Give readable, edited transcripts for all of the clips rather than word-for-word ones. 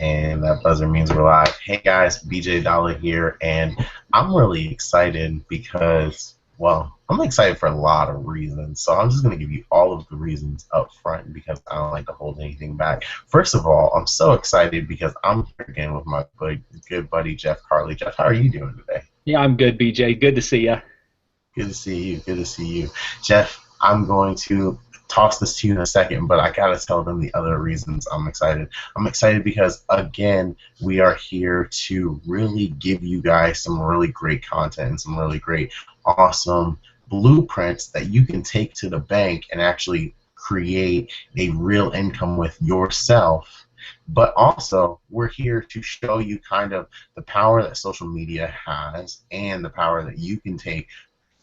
And that buzzer means we're live. Hey guys, BJ Dollar here, and I'm really excited because, well, I'm excited for a lot of reasons. So I'm just going to give you all of the reasons up front because I don't like to hold anything back. First of all, I'm so excited because I'm here again with my good buddy Jeff Carley. Jeff, how are you doing today? Yeah, I'm good, BJ. Good to see you. Good to see you. Good to see you. Jeff, I'm going to toss this to you in a second, but I gotta tell them the other reasons I'm excited. I'm excited because, again, we are here to really give you guys some really great content and some really great, awesome blueprints that you can take to the bank and actually create a real income with yourself. But also, we're here to show you kind of the power that social media has and the power that you can take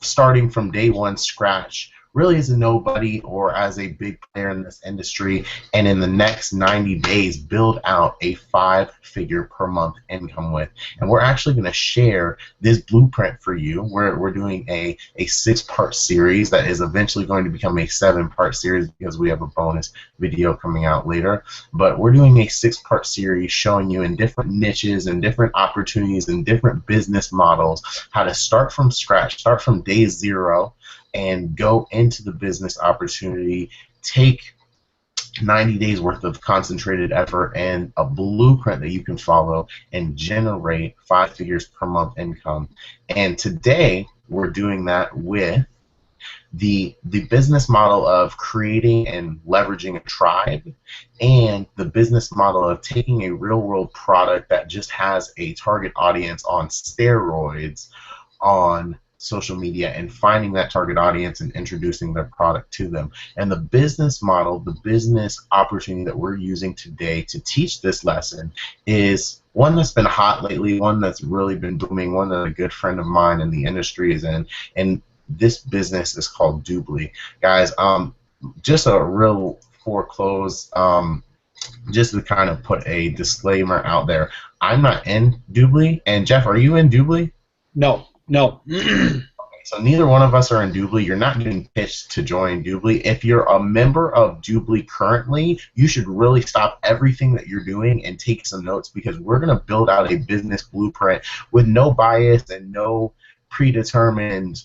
starting from day one scratch, really as a nobody or as a big player in this industry, and in the next 90 days build out a 5-figure per month income with. And we're actually going to share this blueprint for you. We're doing a 6-part series that is eventually going to become a 7-part series because we have a bonus video coming out later. But we're doing a 6-part series showing you in different niches and different opportunities and different business models how to start from scratch, start from day zero, and go into the business opportunity, take 90 days worth of concentrated effort and a blueprint that you can follow and generate 5 figures per month income. And today we're doing that with the business model of creating and leveraging a tribe, and the business model of taking a real world product that just has a target audience on steroids on social media and finding that target audience and introducing their product to them. And the business model, the business opportunity that we're using today to teach this lesson is one that's been hot lately, one that's really been booming, one that a good friend of mine in the industry is in, and this business is called Dubli. Guys, just a real foreclose, just to kind of put a disclaimer out there, I'm not in Dubli, and Jeff, are you in Dubli? No, no. So neither one of us are in Dubli. You're not getting pitched to join Dubli. If you're a member of Dubli currently, you should really stop everything that you're doing and take some notes because we're going to build out a business blueprint with no bias and no predetermined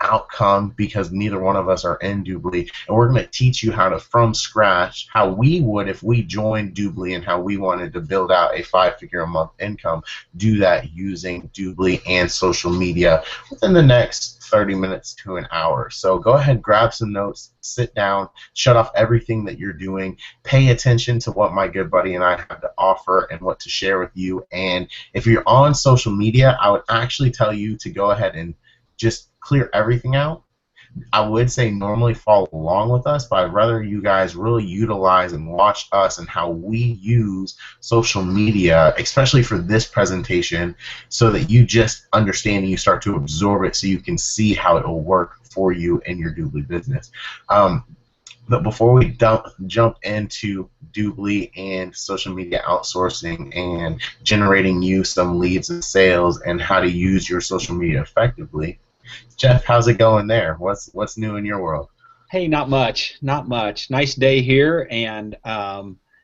outcome because neither one of us are in Dubli, and we're going to teach you how to, from scratch, how we would if we joined Dubli and how we wanted to build out a 5-figure a month income, do that using Dubli and social media within the next 30 minutes to an hour. So go ahead, grab some notes, sit down, shut off everything that you're doing, pay attention to what my good buddy and I have to offer and what to share with you. And if you're on social media, I would actually tell you to go ahead and just clear everything out. I would say normally follow along with us, but I'd rather you guys really utilize and watch us and how we use social media, especially for this presentation, so that you just understand and you start to absorb it so you can see how it will work for you in your Dubli business. But before we jump into Dubli and social media outsourcing and generating you some leads and sales and how to use your social media effectively, Jeff, how's it going there? What's new in your world? Hey, not much, not much. Nice day here, and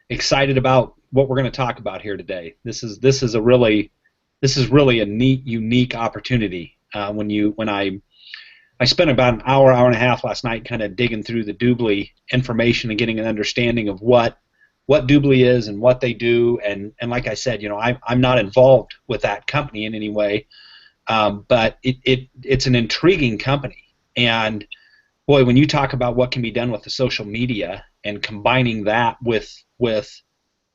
excited about what we're going to talk about here today. This is really a neat, unique opportunity. When I spent about an hour and a half last night kind of digging through the Dubli information and getting an understanding of what Dubli is and what they do, and like I said, I'm not involved with that company in any way. But it's an intriguing company, and boy, when you talk about what can be done with the social media and combining that with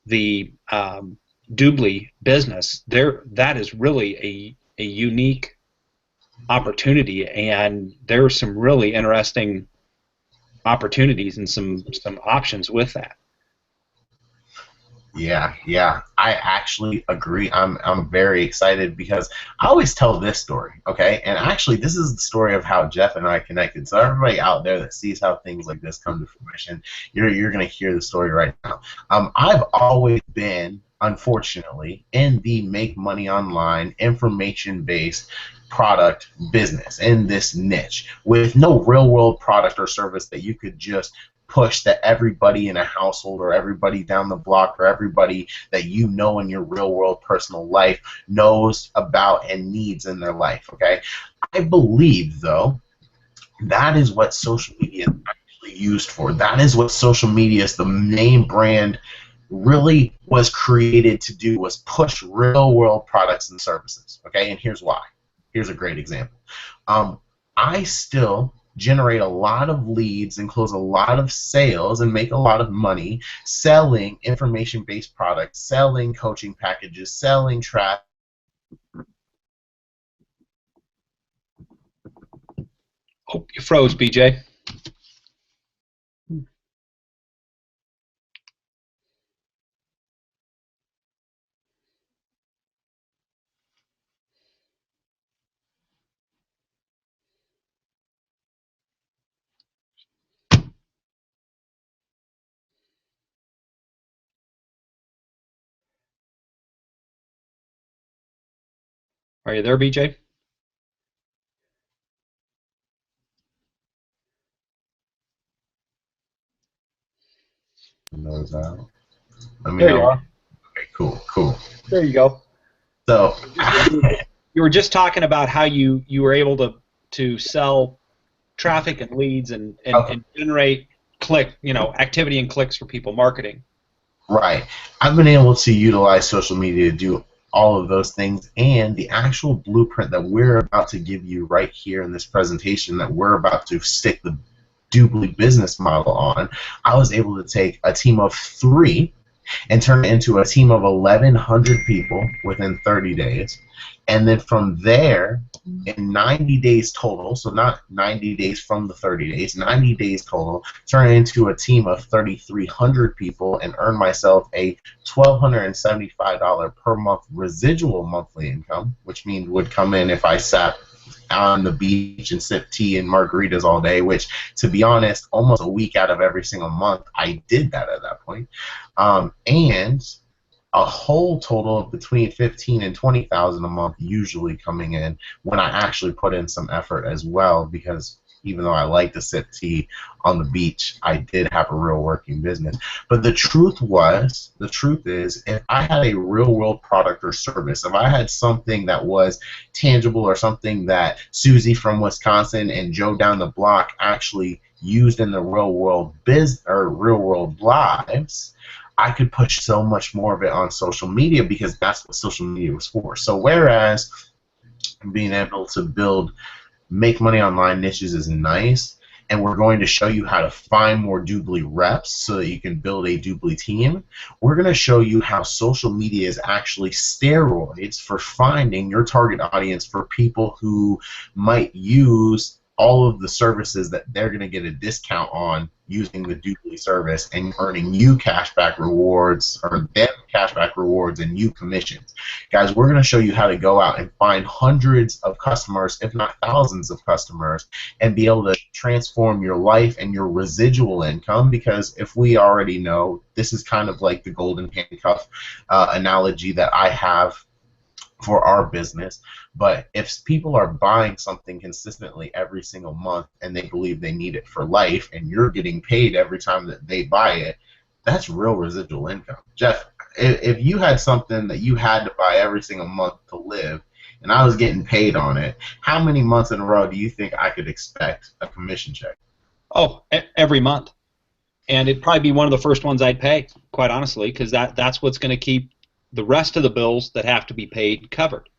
the Dubli business, that is really a unique opportunity, and there are some really interesting opportunities and some options with that. Yeah, I actually agree. I'm very excited because I always tell this story, okay? And actually, this is the story of how Jeff and I connected. So everybody out there that sees how things like this come to fruition, you're going to hear the story right now. I've always been, unfortunately, in the make money online, information-based product business in this niche with no real world product or service that you could just push that everybody in a household or everybody down the block or everybody that you know in your real world personal life knows about and needs in their life, okay? I believe, though, that is what social media is actually used for. That is what social media is, the name brand really was created to do, was push real world products and services, okay? And here's why. Here's a great example. I still generate a lot of leads and close a lot of sales and make a lot of money selling information-based products, selling coaching packages, selling traffic. Oh, you froze, BJ. Are you there, BJ? Those out. Let me There you know. are. Okay, cool. There you go. So You were just talking about how you were able to sell traffic and leads and generate activity and clicks for people marketing. right. I've been able to utilize social media to do all of those things, and the actual blueprint that we're about to give you right here in this presentation that we're about to stick the Dubli business model on, I was able to take a team of 3 and turn it into a team of 1,100 people within 30 days. And then from there, in 90 days total, so not 90 days from the 30 days, 90 days total, turn it into a team of 3,300 people and earn myself a $1,275 per month residual monthly income, which means would come in if I sat on the beach and sip tea and margaritas all day, which, to be honest, almost a week out of every single month, I did that at that point. And a whole total of between 15 and 20,000 a month usually coming in when I actually put in some effort as well, because even though I like to sip tea on the beach, I did have a real working business. But the truth is, if I had a real world product or service, if I had something that was tangible or something that Susie from Wisconsin and Joe down the block actually used in the real world real world lives, I could push so much more of it on social media, because that's what social media was for. So whereas being able to make money online niches is nice, and we're going to show you how to find more Dubli reps so that you can build a Dubli team, we're going to show you how social media is actually steroids for finding your target audience for people who might use all of the services that they're going to get a discount on using the Dubli service and earning you cashback rewards, or them cashback rewards and you commissions. Guys, we're going to show you how to go out and find hundreds of customers, if not thousands of customers, and be able to transform your life and your residual income, because if we already know, this is kind of like the golden handcuff analogy that I have for our business. But if people are buying something consistently every single month and they believe they need it for life, and you're getting paid every time that they buy it, that's real residual income. Jeff, if you had something that you had to buy every single month to live, and I was getting paid on it, how many months in a row do you think I could expect a commission check? Oh, every month. And it'd probably be one of the first ones I'd pay, quite honestly, because that's what's going to keep the rest of the bills that have to be paid covered.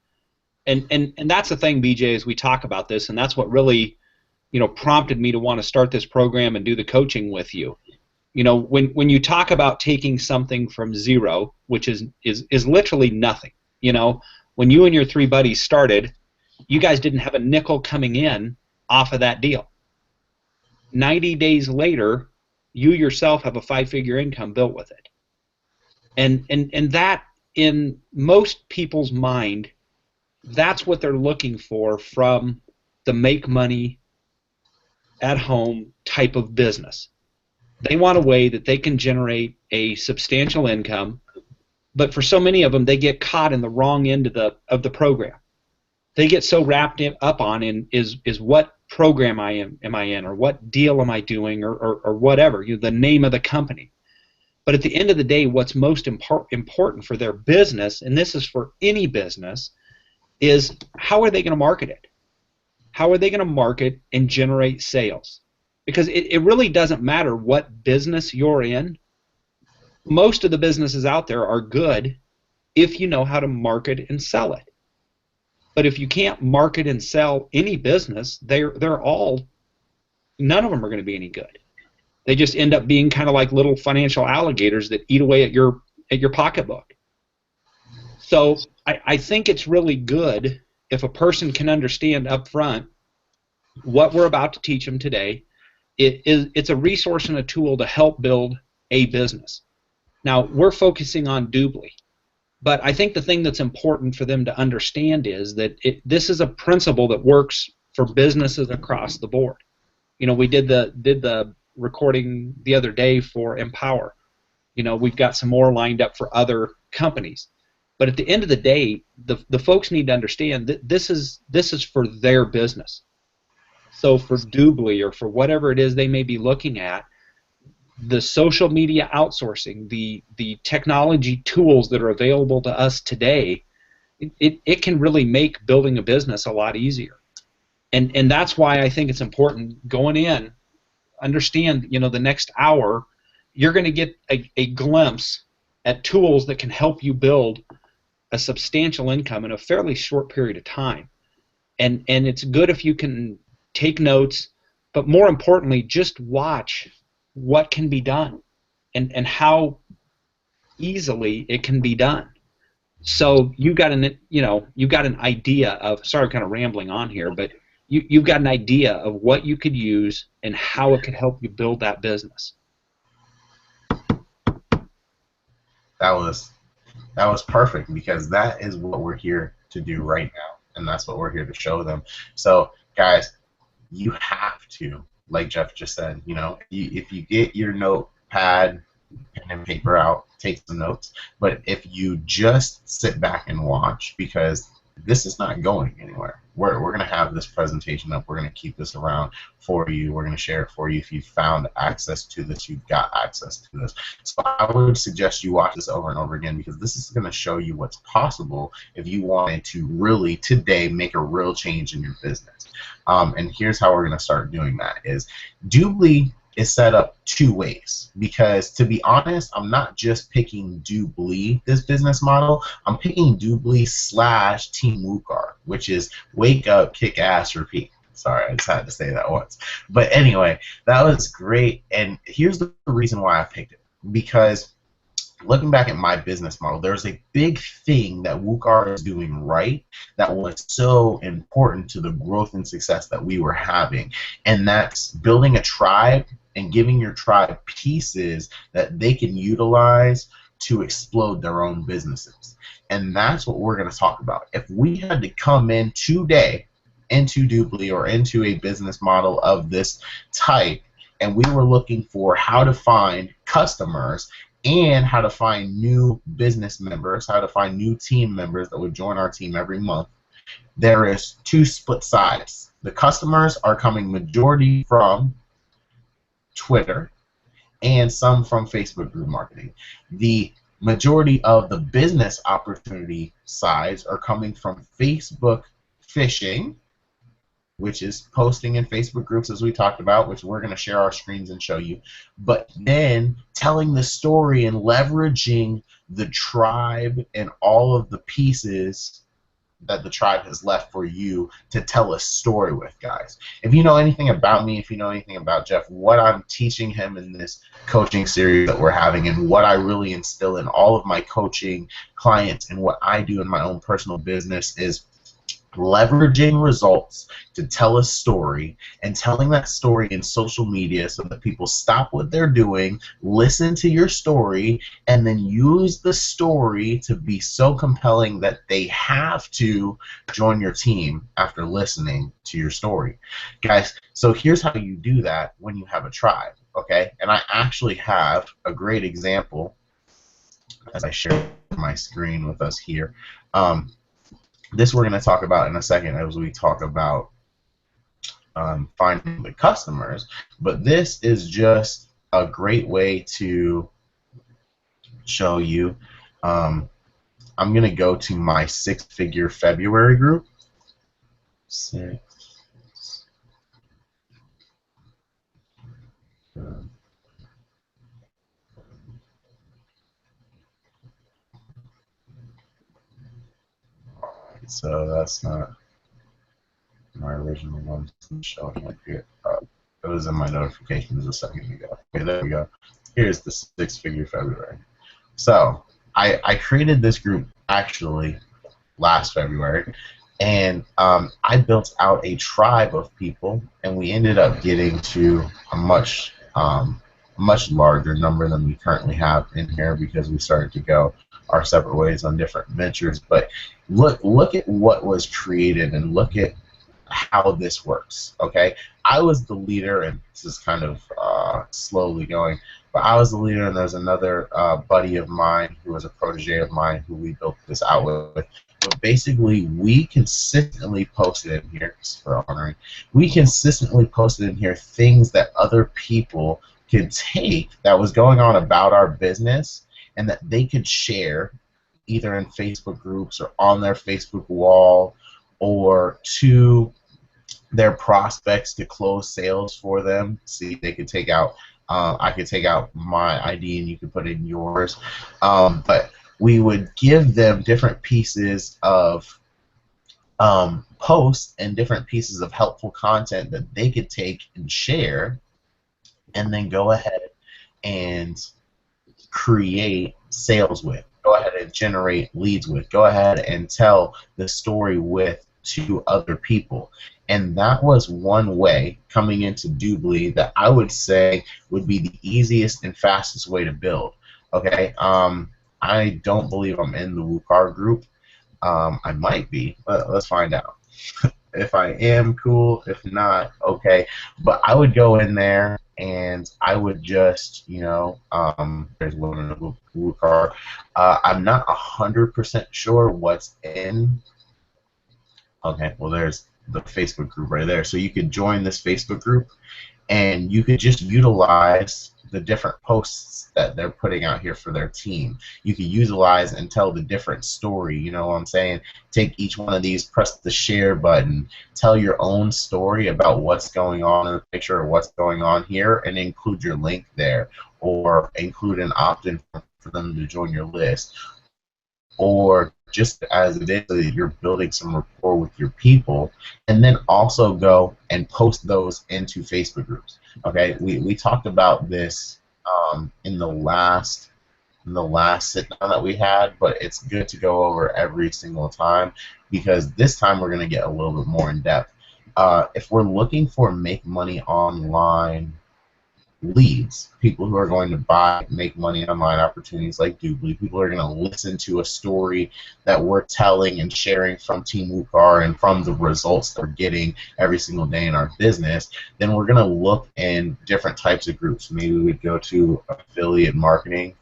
And that's the thing, BJ, as we talk about this, and that's what really, prompted me to want to start this program and do the coaching with you. When you talk about taking something from zero, which is literally nothing, when you and your 3 buddies started, you guys didn't have a nickel coming in off of that deal. 90 days later, you yourself have a 5-figure income built with it. And that, in most people's mind, that's what they're looking for from the make money at home type of business. They want a way that they can generate a substantial income, but for so many of them, they get caught in the wrong end of the program. They get so wrapped up on is what program am I in, or what deal am I doing, or whatever, the name of the company. But at the end of the day, what's most important for their business, and this is for any business, is how are they going to market it? How are they going to market and generate sales? Because it really doesn't matter what business you're in. Most of the businesses out there are good if you know how to market and sell it. But if you can't market and sell any business, they're all, none of them are going to be any good. They just end up being kind of like little financial alligators that eat away at your pocketbook. So I think it's really good if a person can understand up front what we're about to teach them today. It's a resource and a tool to help build a business. Now, we're focusing on Dubli. But I think the thing that's important for them to understand is that this is a principle that works for businesses across the board. We did the recording the other day for Empower. We've got some more lined up for other companies. But at the end of the day, the folks need to understand that this is for their business. So for Dubli, or for whatever it is they may be looking at, the social media outsourcing, the technology tools that are available to us today, it can really make building a business a lot easier. And that's why I think it's important going in, understand, the next hour you're going to get a glimpse at tools that can help you build a substantial income in a fairly short period of time. And it's good if you can take notes, but more importantly, just watch what can be done and how easily it can be done. So you've got an idea of, sorry, I'm kind of rambling on here, but you've got an idea of what you could use and how it could help you build that business. That was perfect, because that is what we're here to do right now, and that's what we're here to show them. So guys, you have to, like Jeff just said, if you get your notepad, pen and paper out, take some notes. But if you just sit back and watch, because this is not going anywhere. We're going to have this presentation up. We're going to keep this around for you. We're going to share it for you. If you found access to this, you've got access to this. So I would suggest you watch this over and over again, because this is going to show you what's possible if you wanted to really today make a real change in your business. And here's how we're going to start doing that. Is Dubli is set up two ways, because to be honest, I'm not just picking Dubli, this business model. I'm picking Dubli / Team WUCAR, which is wake up, kick ass, repeat. Sorry, I just had to say that once. But anyway, that was great. And here's the reason why I picked it. Because looking back at my business model, there's a big thing that WUCAR is doing right that was so important to the growth and success that we were having. And that's building a tribe and giving your tribe pieces that they can utilize to explode their own businesses. And that's what we're going to talk about. If we had to come in today into Dubli or into a business model of this type, and we were looking for how to find customers and how to find new business members, how to find new team members that would join our team every month, there is two split sides. The customers are coming majority from Twitter and some from Facebook group marketing. The majority of the business opportunity sides are coming from Facebook phishing, which is posting in Facebook groups, as we talked about, which we're going to share our screens and show you, but then telling the story and leveraging the tribe and all of the pieces that the tribe has left for you to tell a story with, guys. If you know anything about me, if you know anything about Jeff, what I'm teaching him in this coaching series that we're having, and what I really instill in all of my coaching clients and what I do in my own personal business, is leveraging results to tell a story, and telling that story in social media so that people stop what they're doing, listen to your story, and then use the story to be so compelling that they have to join your team after listening to your story. Guys, so here's how you do that when you have a tribe, okay? And I actually have a great example as I share my screen with us here. This we're going to talk about in a second as we talk about finding the customers, but this is just a great way to show you. Um, I'm going to go to my six-figure February group. Six. So that's not my original one showing up here. It was in my notifications a second ago. Okay, there we go. Here's the six-figure February. So I created this group actually last February, and I built out a tribe of people, and we ended up getting to a much larger number than we currently have in here because we started to go our separate ways on different ventures. But look at what was created and look at how this works. Okay, I was the leader, and this is kind of slowly going, but I was the leader, and there's another buddy of mine who was a protege of mine who we built this out with. But basically, we consistently posted in here, for honoring, we consistently posted in here things that other people could take that was going on about our business and that they could share either in Facebook groups or on their Facebook wall or to their prospects to close sales for them. See, they could take out, I could take out my ID and you could put in yours. But we would give them different pieces of posts and different pieces of helpful content that they could take and share, and then go ahead and create sales with. Go ahead and generate leads with. Go ahead and tell the story with to other people. And that was one way coming into Dubli that I would say would be the easiest and fastest way to build. Okay, I don't believe I'm in the WooCar group. I might be. Let's find out. If I am, cool. If not, okay. But I would go in there and I would just, there's one in the WooCar. I'm not 100% sure what's in. Okay, well, there's the Facebook group right there. So you could join this Facebook group and you could just utilize the different posts that they're putting out here for their team. You could utilize and tell the different story, you know what I'm saying? Take each one of these, press the share button, tell your own story about what's going on in the picture or what's going on here, and include your link there, or include an opt-in for them to join your list, or just as it is, so that you're building some rapport with your people, and then also go and post those into Facebook groups. Okay, we talked about this in the last sit down that we had, but it's good to go over every single time because this time we're going to get a little bit more in depth. If we're looking for make money online leads, people who are going to make money online opportunities like Dubli, people are going to listen to a story that we're telling and sharing from Team WooCar and from the results that we're getting every single day in our business, then we're going to look in different types of groups. Maybe we would go to affiliate marketing.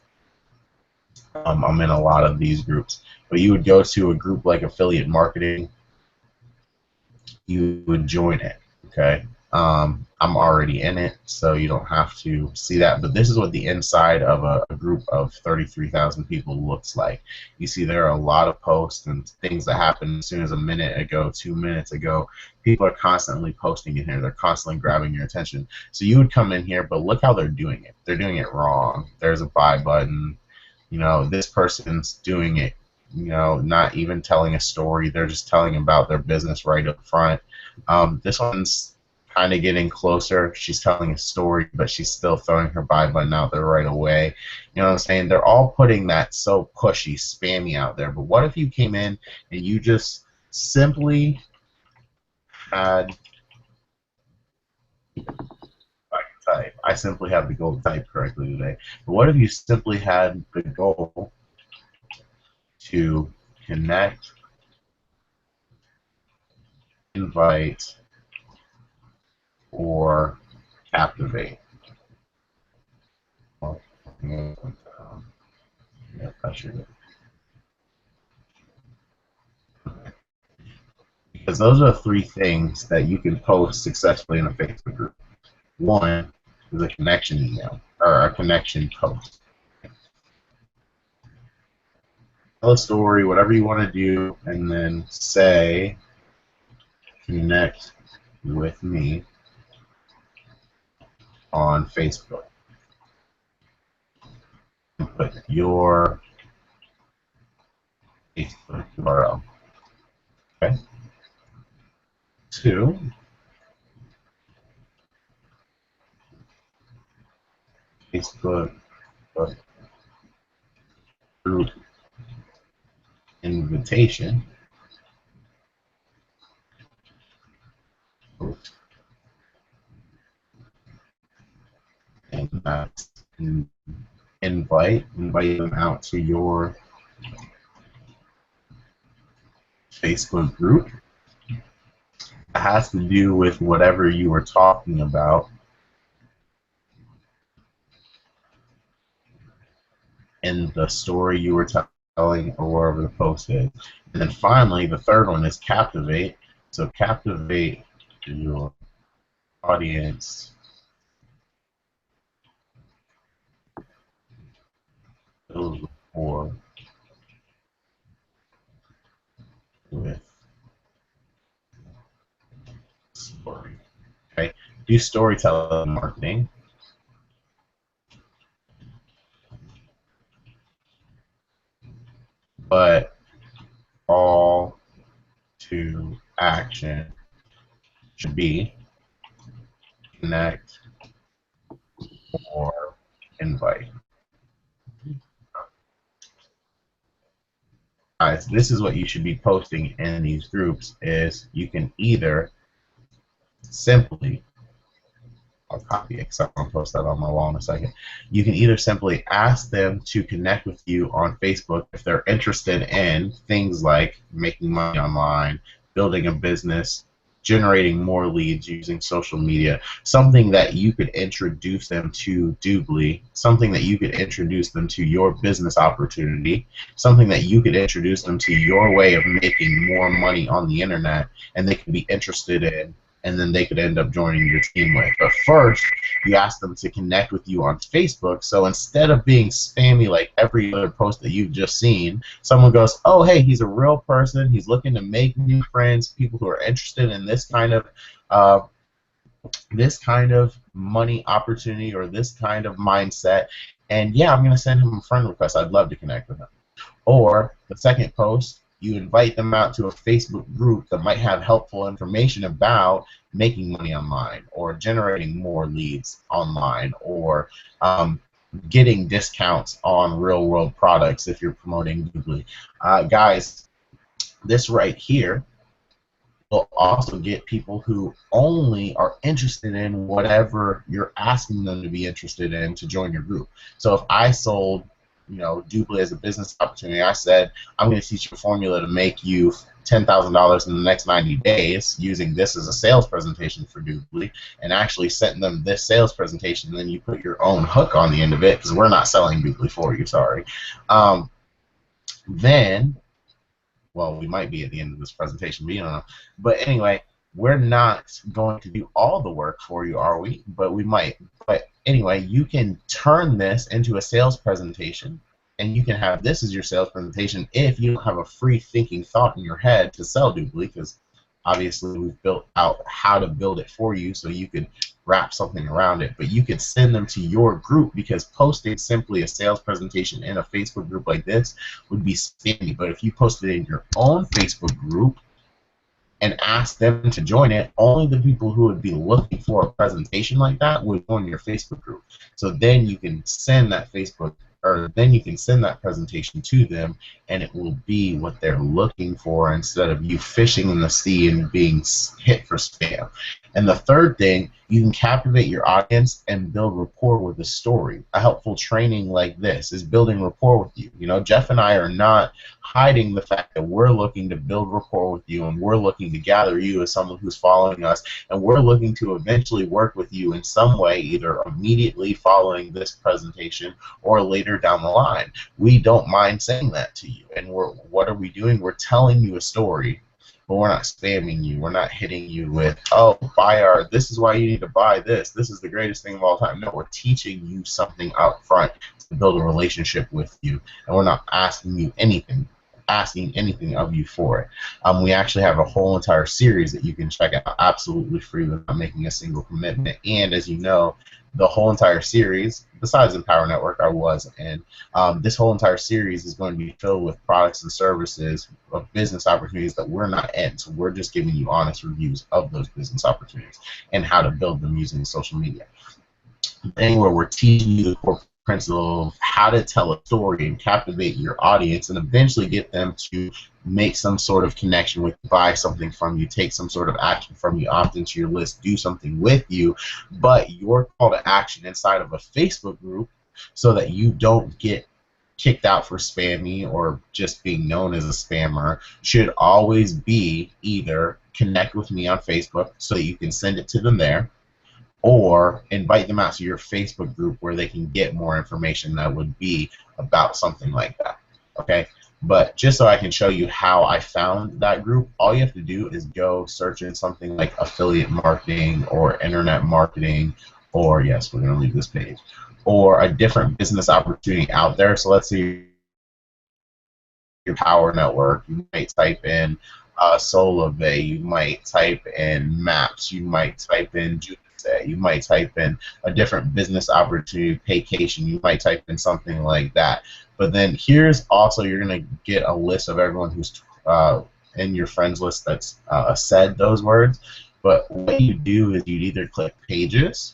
I'm in a lot of these groups, but you would go to a group like affiliate marketing, you would join it, okay? I'm already in it, so you don't have to see that. But this is what the inside of a group of 33,000 people looks like. You see there are a lot of posts and things that happen as soon as a minute ago, 2 minutes ago. People are constantly posting in here. They're constantly grabbing your attention. So you would come in here, but look how they're doing it. They're doing it wrong. There's a buy button. You know, this person's doing it, not even telling a story. They're just telling about their business right up front. This one's kind of getting closer. She's telling a story, but she's still throwing her buy button out there right away. You know what I'm saying? They're all putting that so pushy, spammy out there. But what if you came in and you just simply had, I simply have the goal to type correctly today. But what if you simply had the goal to connect, invite, or captivate? Well, yeah, that's your, because because those are three things that you can post successfully in a Facebook group. One is a connection email or a connection post. Tell a story, whatever you want to do, and then say, connect with me on Facebook. And put your Facebook URL. Okay. 2, Facebook group invitation. And that's invite them out to your Facebook group. It has to do with whatever you were talking about in the story you were telling or wherever the post is. And then finally, the third one is captivate. So captivate your audience build rapport with story. Okay, do storytelling marketing. But all to action should be connect or invite. Guys, this is what you should be posting in these groups. Is you can either simply, I'll copy it because I'm going to post that on my wall in a second. You can either simply ask them to connect with you on Facebook if they're interested in things like making money online, building a business, generating more leads using social media, something that you could introduce them to Dubli, something that you could introduce them to your business opportunity, something that you could introduce them to your way of making more money on the internet, and they could be interested in, and then they could end up joining your team with. But first, you ask them to connect with you on Facebook, so instead of being spammy like every other post that you've just seen, someone goes, oh, hey, he's a real person, he's looking to make new friends, people who are interested in this kind of money opportunity or this kind of mindset, and yeah, I'm going to send him a friend request. I'd love to connect with him. Or the second post, you invite them out to a Facebook group that might have helpful information about making money online or generating more leads online or getting discounts on real-world products if you're promoting Dubli. Guys, this right here will also get people who only are interested in whatever you're asking them to be interested in to join your group. So if I sold Dubli as a business opportunity, I said, I'm going to teach you a formula to make you $10,000 in the next 90 days using this as a sales presentation for Dubli, and actually sent them this sales presentation, and then you put your own hook on the end of it, because we're not selling Dubli for you, sorry. Then, well, we might be at the end of this presentation, but you don't know. But anyway, we're not going to do all the work for you, are we? But we might. But anyway, you can turn this into a sales presentation, and you can have this as your sales presentation if you don't have a free thinking thought in your head to sell Dubli, because obviously we've built out how to build it for you so you could wrap something around it. But you could send them to your group, because posting simply a sales presentation in a Facebook group like this would be spammy. But if you posted it in your own Facebook group and ask them to join it, only the people who would be looking for a presentation like that would join your Facebook group. So then you can send that presentation to them, and it will be what they're looking for instead of you fishing in the sea and being hit for spam. And the third thing, you can captivate your audience and build rapport with a story. A helpful training like this is building rapport with you. Jeff and I are not hiding the fact that we're looking to build rapport with you, and we're looking to gather you as someone who's following us, and we're looking to eventually work with you in some way, either immediately following this presentation or later down the line. We don't mind saying that to you. And what are we doing? We're telling you a story but we're not spamming you. We're not hitting you with, oh, buy our, this is why you need to buy this. This is the greatest thing of all time. No, we're teaching you something up front to build a relationship with you, and we're not asking anything of you for it. We actually have a whole entire series that you can check out absolutely free without making a single commitment. And as you know, the whole entire series, besides Empower Network, I was in, this whole entire series is going to be filled with products and services of business opportunities that we're not in. So we're just giving you honest reviews of those business opportunities and how to build them using social media. Anywhere we're teaching you the core principle of how to tell a story and captivate your audience and eventually get them to make some sort of connection with you, buy something from you, take some sort of action from you, opt into your list, do something with you. But your call to action inside of a Facebook group, so that you don't get kicked out for spammy or just being known as a spammer, should always be either connect with me on Facebook so that you can send it to them there, or invite them out to your Facebook group where they can get more information that would be about something like that. Okay? But just so I can show you how I found that group, all you have to do is go search in something like affiliate marketing or internet marketing, or yes, we're going to leave this page, or a different business opportunity out there. So let's see your Power Network. You might type in SolarBay. You might type in Maps. You might type in Jupiter. You might type in a different business opportunity, Paycation. You might type in something like that. But then here's also, you're going to get a list of everyone who's in your friends list that's said those words. But what you do is you'd either click Pages,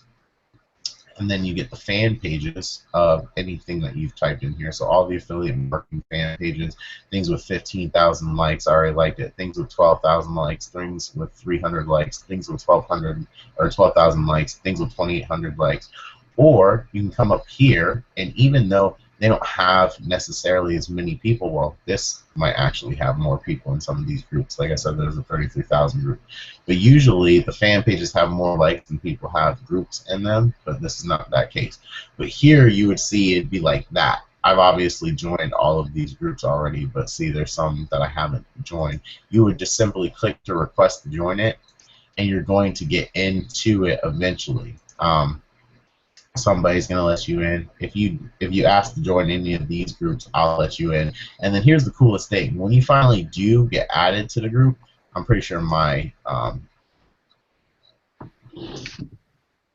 and then you get the fan pages of anything that you've typed in here. So all the affiliate marketing fan pages, things with 15,000 likes, I already liked it. Things with 12,000 likes, things with 300 likes, things with 1,200 or 12,000 likes, things with 2,800 likes. Or you can come up here, and even though they don't have necessarily as many people, well, this might actually have more people in some of these groups. Like I said, there's a 33,000 group. But usually the fan pages have more likes than people have groups in them, but this is not that case. But here you would see it'd be like that. I've obviously joined all of these groups already, but see, there's some that I haven't joined. You would just simply click to request to join it, and you're going to get into it eventually. Somebody's gonna let you in. If you ask to join any of these groups, I'll let you in. And then here's the coolest thing: when you finally do get added to the group, I'm pretty sure pretty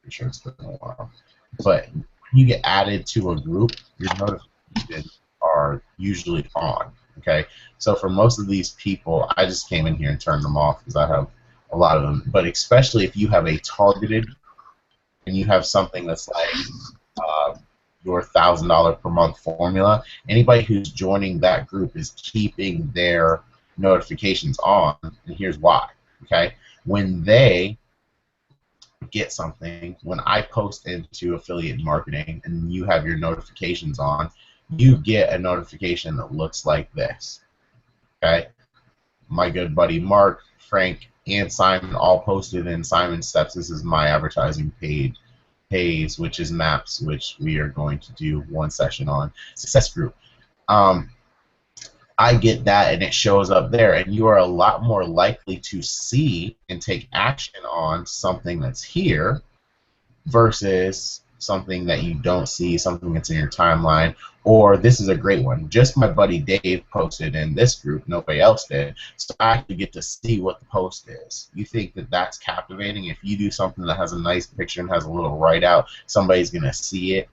sure it's been a while, but when you get added to a group, your notifications are usually on. Okay, so for most of these people, I just came in here and turned them off because I have a lot of them. But especially if you have a targeted and you have something that's like your $1,000 per month formula, anybody who's joining that group is keeping their notifications on, and here's why. Okay, when they get something, when I post into affiliate marketing and you have your notifications on, you get a notification that looks like this. Okay, my good buddy Mark, Frank, and Simon all posted in Simon's Steps. This is my advertising page, which is Maps, which we are going to do one session on. Success Group. I get that, and it shows up there, and you are a lot more likely to see and take action on something that's here versus something that you don't see, something that's in your timeline. Or this is a great one. Just my buddy Dave posted in this group. Nobody else did. So I actually get to see what the post is. You think that that's captivating? If you do something that has a nice picture and has a little write out, somebody's going to see it.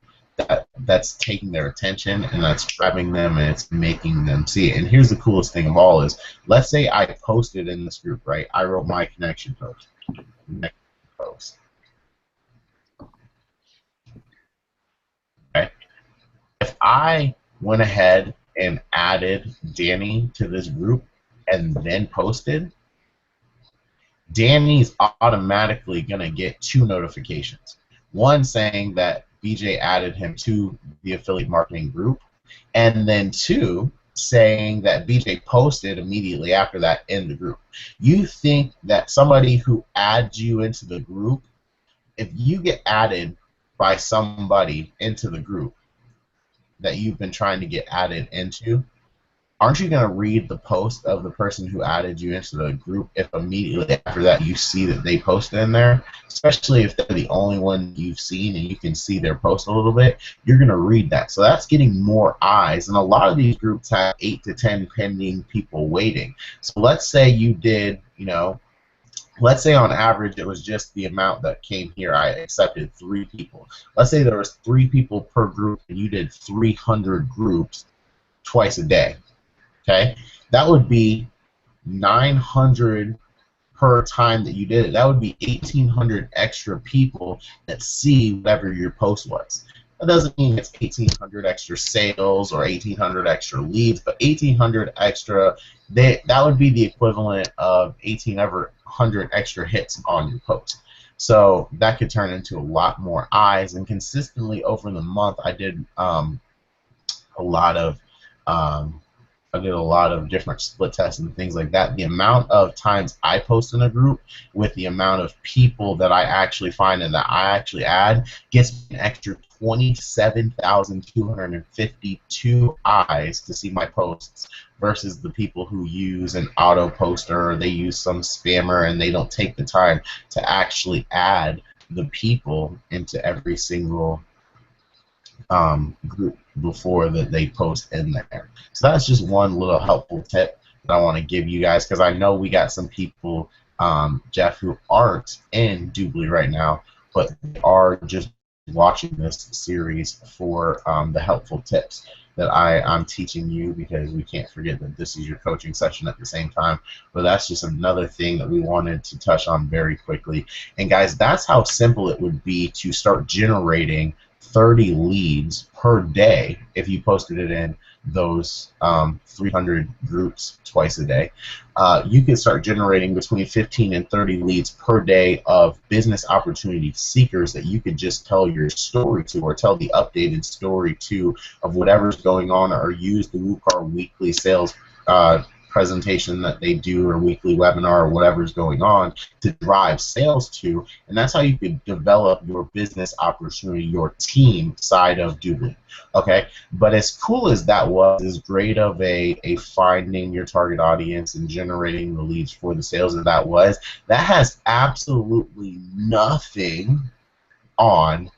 That's taking their attention, and that's grabbing them, and it's making them see it. And here's the coolest thing of all is, let's say I posted in this group, right? I wrote my connection post. Okay. If I went ahead and added Danny to this group and then posted, Danny's automatically going to get two notifications. One saying that BJ added him to the affiliate marketing group, and then two saying that BJ posted immediately after that in the group. You think that somebody who adds you into the group, if you get added by somebody into the group that you've been trying to get added into, aren't you going to read the post of the person who added you into the group if immediately after that you see that they posted in there? Especially if they're the only one you've seen and you can see their post a little bit, you're going to read that. So that's getting more eyes. And a lot of these groups have 8 to 10 pending people waiting. So let's say you did, let's say on average it was just the amount that came here. I accepted 3 people. Let's say there was 3 people per group and you did 300 groups twice a day. Okay, that would be 900 per time that you did it. That would be 1,800 extra people that see whatever your post was. That doesn't mean it's 1,800 extra sales or 1,800 extra leads, but 1,800 extra, that would be the equivalent of 1,800 extra hits on your post. So that could turn into a lot more eyes. And consistently over the month, I did a lot of different split tests and things like that. The amount of times I post in a group with the amount of people that I actually find and that I actually add gets me an extra 27,252 eyes to see my posts versus the people who use an auto poster or they use some spammer and they don't take the time to actually add the people into every single group before that they post in there. So that's just one little helpful tip that I want to give you guys, because I know we got some people, Jeff, who aren't in Dubli right now, but are just watching this series for the helpful tips that I'm teaching you, because we can't forget that this is your coaching session at the same time. But that's just another thing that we wanted to touch on very quickly. And guys, that's how simple it would be to start generating 30 leads per day if you posted it in those 300 groups twice a day. You can start generating between 15 and 30 leads per day of business opportunity seekers that you could just tell your story to, or tell the updated story to, of whatever's going on, or use the WooCar weekly sales presentation that they do, or weekly webinar, or whatever's going on to drive sales to. And that's how you could develop your business opportunity, your team side of Dubli. Okay, but as cool as that was, as great of a finding your target audience and generating the leads for the sales as that was, that has absolutely nothing on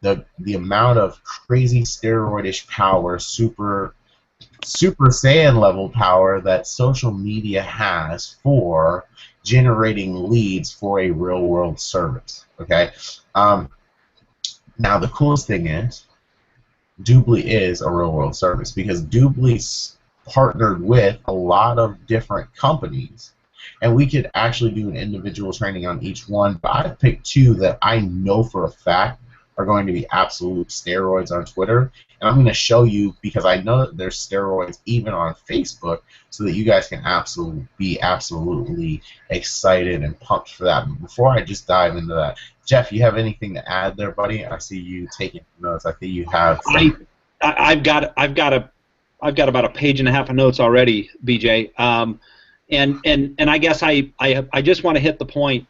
the amount of crazy steroidish power, Super Saiyan level power that social media has for generating leads for a real world service. Okay. Now the coolest thing is, Dubli is a real world service, because Dubli's partnered with a lot of different companies, and we could actually do an individual training on each one. But I've picked 2 that I know for a fact are going to be absolute steroids on Twitter, and I'm going to show you, because I know that there's steroids even on Facebook, so that you guys can be absolutely excited and pumped for that. But before I just dive into that, Jeff, you have anything to add there, buddy? I see you taking notes. I think you have. I've got about a page and a half of notes already, BJ. And I guess I just want to hit the point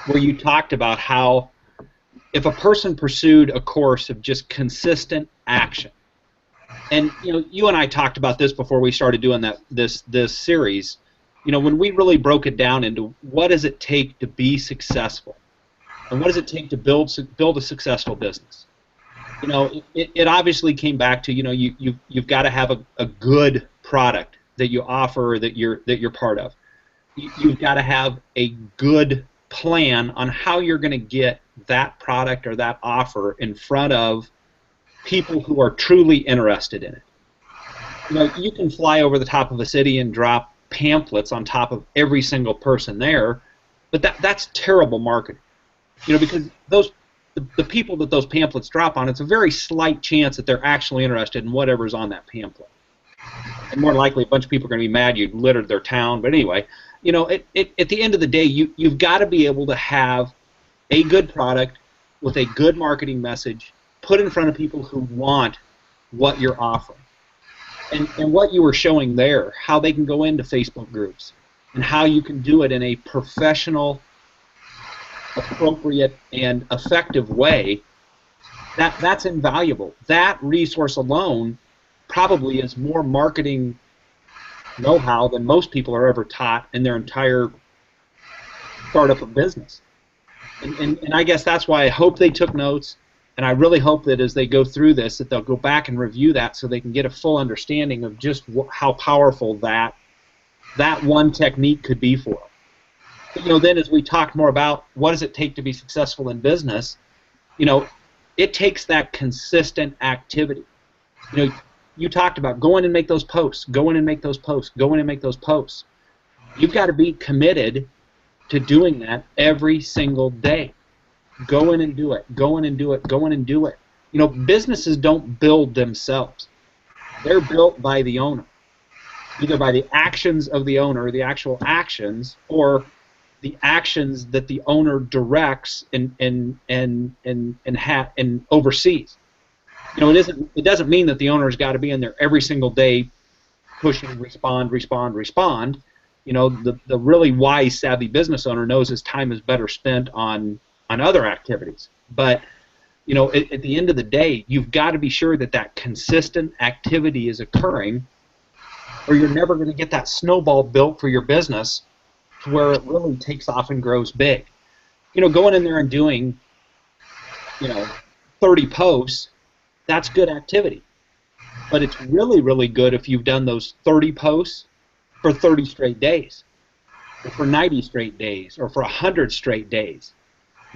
where you talked about how, if a person pursued a course of just consistent action, and you and I talked about this before we started doing this series, when we really broke it down into what does it take to be successful, and what does it take to build a successful business. It obviously came back to you've got to have a good product that you offer, that you're part of. You've got to have a good plan on how you're going to get that product or that offer in front of people who are truly interested in it. You can fly over the top of a city and drop pamphlets on top of every single person there, but that's terrible marketing. Because the people that those pamphlets drop on, it's a very slight chance that they're actually interested in whatever's on that pamphlet. And more likely, a bunch of people are going to be mad you littered their town. But anyway, at the end of the day, you've got to be able to have a good product with a good marketing message put in front of people who want what you're offering. And what you were showing there, how they can go into Facebook groups, and how you can do it in a professional, appropriate, and effective way, that's invaluable. That resource alone probably is more marketing know-how than most people are ever taught in their entire startup of business. And I guess that's why I hope they took notes, and I really hope that as they go through this, that they'll go back and review that so they can get a full understanding of just how powerful that one technique could be for them. But, then as we talk more about what does it take to be successful in business, it takes that consistent activity. You talked about go in and make those posts, go in and make those posts, go in and make those posts. You've got to be committed to doing that every single day. Go in and do it, go in and do it, go in and do it. Businesses don't build themselves. They're built by the owner, either by the actions of the owner, the actual actions, or the actions that the owner directs and oversees. It doesn't mean that the owner's got to be in there every single day pushing respond. The really wise, savvy business owner knows his time is better spent on other activities. But at the end of the day, you've got to be sure that consistent activity is occurring, or you're never going to get that snowball built for your business to where it really takes off and grows big. Going in there and doing 30 posts, that's good activity. But it's really, really good if you've done those 30 posts for 30 straight days, or for 90 straight days, or for 100 straight days.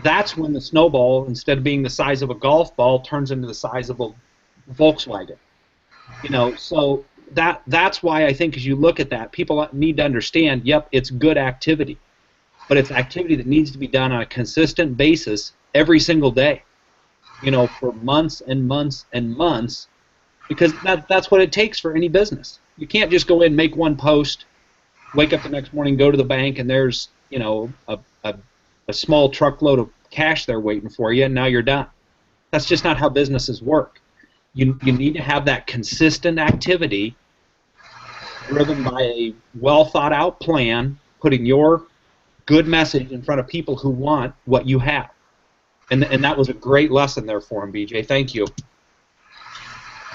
That's when the snowball, instead of being the size of a golf ball, turns into the size of a Volkswagen. So that's why I think as you look at that, people need to understand, yep, it's good activity, but it's activity that needs to be done on a consistent basis every single day, for months and months and months, because that's what it takes for any business. You can't just go in, make one post, wake up the next morning, go to the bank, and there's a small truckload of cash there waiting for you, and now you're done. That's just not how businesses work. You need to have that consistent activity driven by a well-thought-out plan, putting your good message in front of people who want what you have. And that was a great lesson there for him, BJ. Thank you.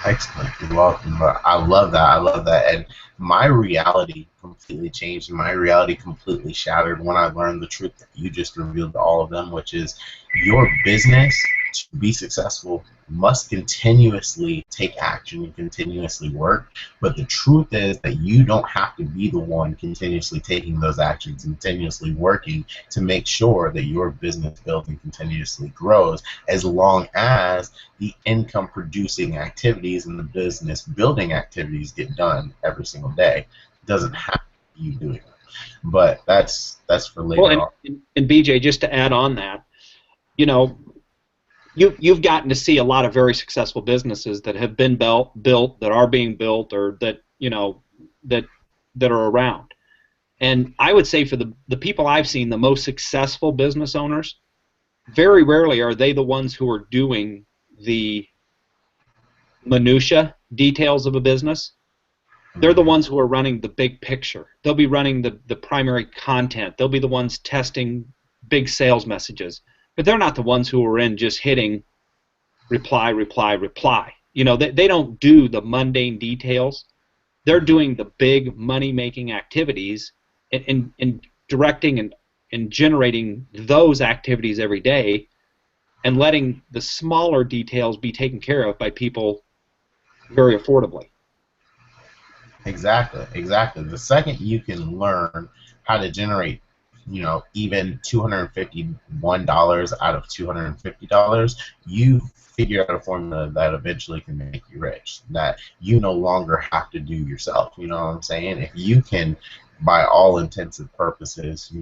Excellent. You're welcome. But I love that. I love that. And my reality completely changed. My reality completely shattered when I learned the truth that you just revealed to all of them, which is your business, to be successful, must continuously take action and continuously work. But the truth is that you don't have to be the one continuously taking those actions, continuously working to make sure that your business builds and continuously grows, as long as the income producing activities and the business building activities get done every single day. It doesn't have to be you doing it. But that's for later on. And BJ, just to add on that, you've gotten to see a lot of very successful businesses that have been built, that are being built, or that that are around. And I would say for the people I've seen, the most successful business owners, very rarely are they the ones who are doing the minutia details of a business. They're the ones who are running the big picture. They'll be running the primary content. They'll be the ones testing big sales messages. But they're not the ones who are in just hitting reply. They don't do the mundane details. They're doing the big money-making activities and directing and generating those activities every day, and letting the smaller details be taken care of by people very affordably. Exactly. The second you can learn how to generate, even $251 out of $250, you figure out a formula that eventually can make you rich, that you no longer have to do yourself. You know what I'm saying? If you can, by all intents and purposes,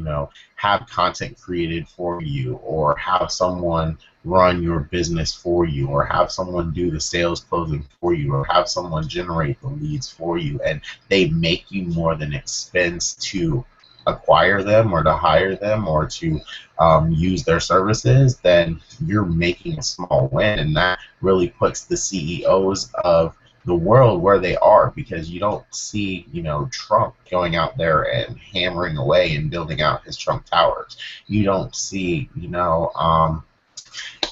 have content created for you, or have someone run your business for you, or have someone do the sales closing for you, or have someone generate the leads for you, and they make you more than expense to acquire them or to hire them or to use their services, then you're making a small win, and that really puts the CEOs of the world where they are, because you don't see, Trump going out there and hammering away and building out his Trump towers. You don't see,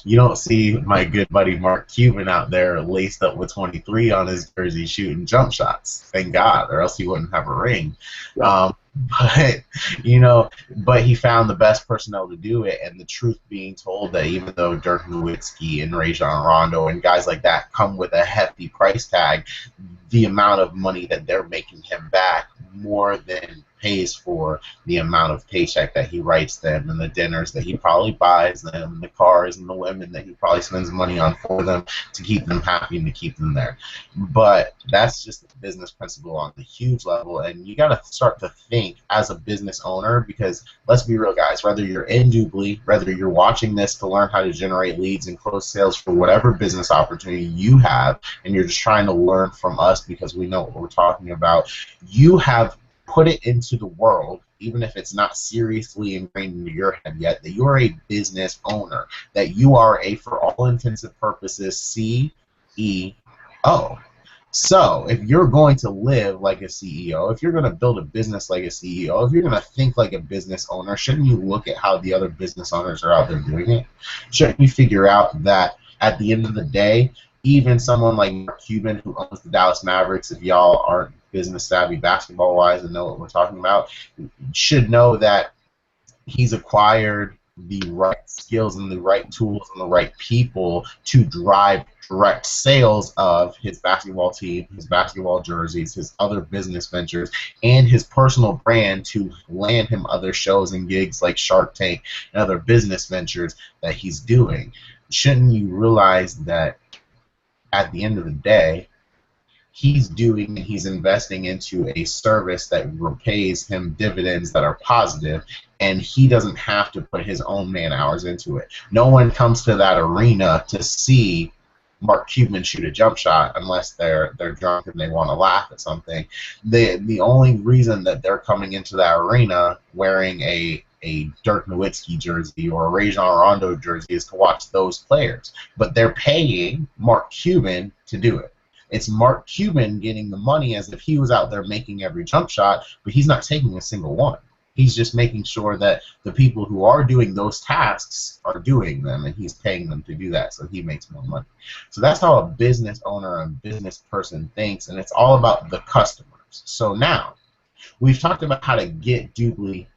You don't see my good buddy Mark Cuban out there laced up with 23 on his jersey shooting jump shots. Thank God, or else he wouldn't have a ring. Yeah. But you know, but he found the best personnel to do it. And the truth being told, that even though Dirk Nowitzki and Rajon Rondo and guys like that come with a hefty price tag, the amount of money that they're making him back more than pays for the amount of paycheck that he writes them, and the dinners that he probably buys them, and the cars and the women that he probably spends money on for them to keep them happy and to keep them there. But that's just the business principle on the huge level, and you got to start to think as a business owner, because let's be real, guys, whether you're in Dubli, whether you're watching this to learn how to generate leads and close sales for whatever business opportunity you have, and you're just trying to learn from us because we know what we're talking about, you have put it into the world, even if it's not seriously ingrained into your head yet, that you're a business owner, that you are a, for all intents and purposes, CEO. So if you're going to live like a CEO, if you're going to build a business like a CEO, if you're going to think like a business owner, shouldn't you look at how the other business owners are out there doing it? Shouldn't you figure out that at the end of the day, even someone like Mark Cuban, who owns the Dallas Mavericks, if y'all aren't business savvy basketball-wise and know what we're talking about, should know that he's acquired the right skills and the right tools and the right people to drive direct sales of his basketball team, his basketball jerseys, his other business ventures, and his personal brand to land him other shows and gigs like Shark Tank and other business ventures that he's doing. Shouldn't you realize that at the end of the day, he's doing and he's investing into a service that repays him dividends that are positive, and he doesn't have to put his own man hours into it. No one comes to that arena to see Mark Cuban shoot a jump shot unless they're drunk and they want to laugh at something. The only reason that they're coming into that arena wearing a Dirk Nowitzki jersey or a Rajon Rondo jersey is to watch those players. But they're paying Mark Cuban to do it. It's Mark Cuban getting the money as if he was out there making every jump shot, but he's not taking a single one. He's just making sure that the people who are doing those tasks are doing them, and he's paying them to do that, so he makes more money. So that's how a business owner and business person thinks, and it's all about the customers. So now, we've talked about how to get Dubli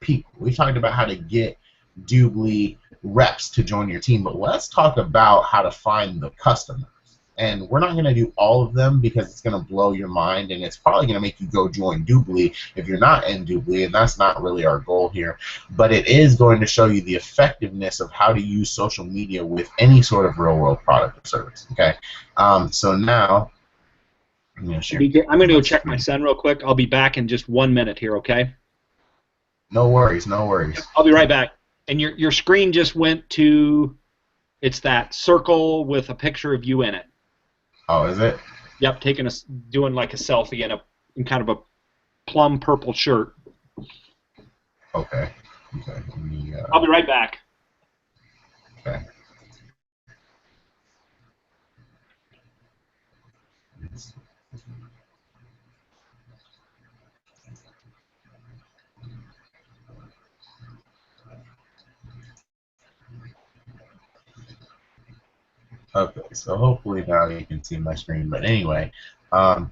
people. We've talked about how to get Dubli reps to join your team, but let's talk about how to find the customers. And we're not going to do all of them because it's going to blow your mind, and it's probably going to make you go join Dubli if you're not in Dubli, and that's not really our goal here. But it is going to show you the effectiveness of how to use social media with any sort of real-world product or service. Okay, so now I'm going to share. I'm going to go check my son real quick. I'll be back in just 1 minute here, okay? No worries, no worries. I'll be right back. And your screen just went to, it's that circle with a picture of you in it. Oh, is it? Yep, doing like a selfie in kind of a plum purple shirt. Okay. I'll be right back. Okay. Okay, so hopefully now you can see my screen. But anyway, let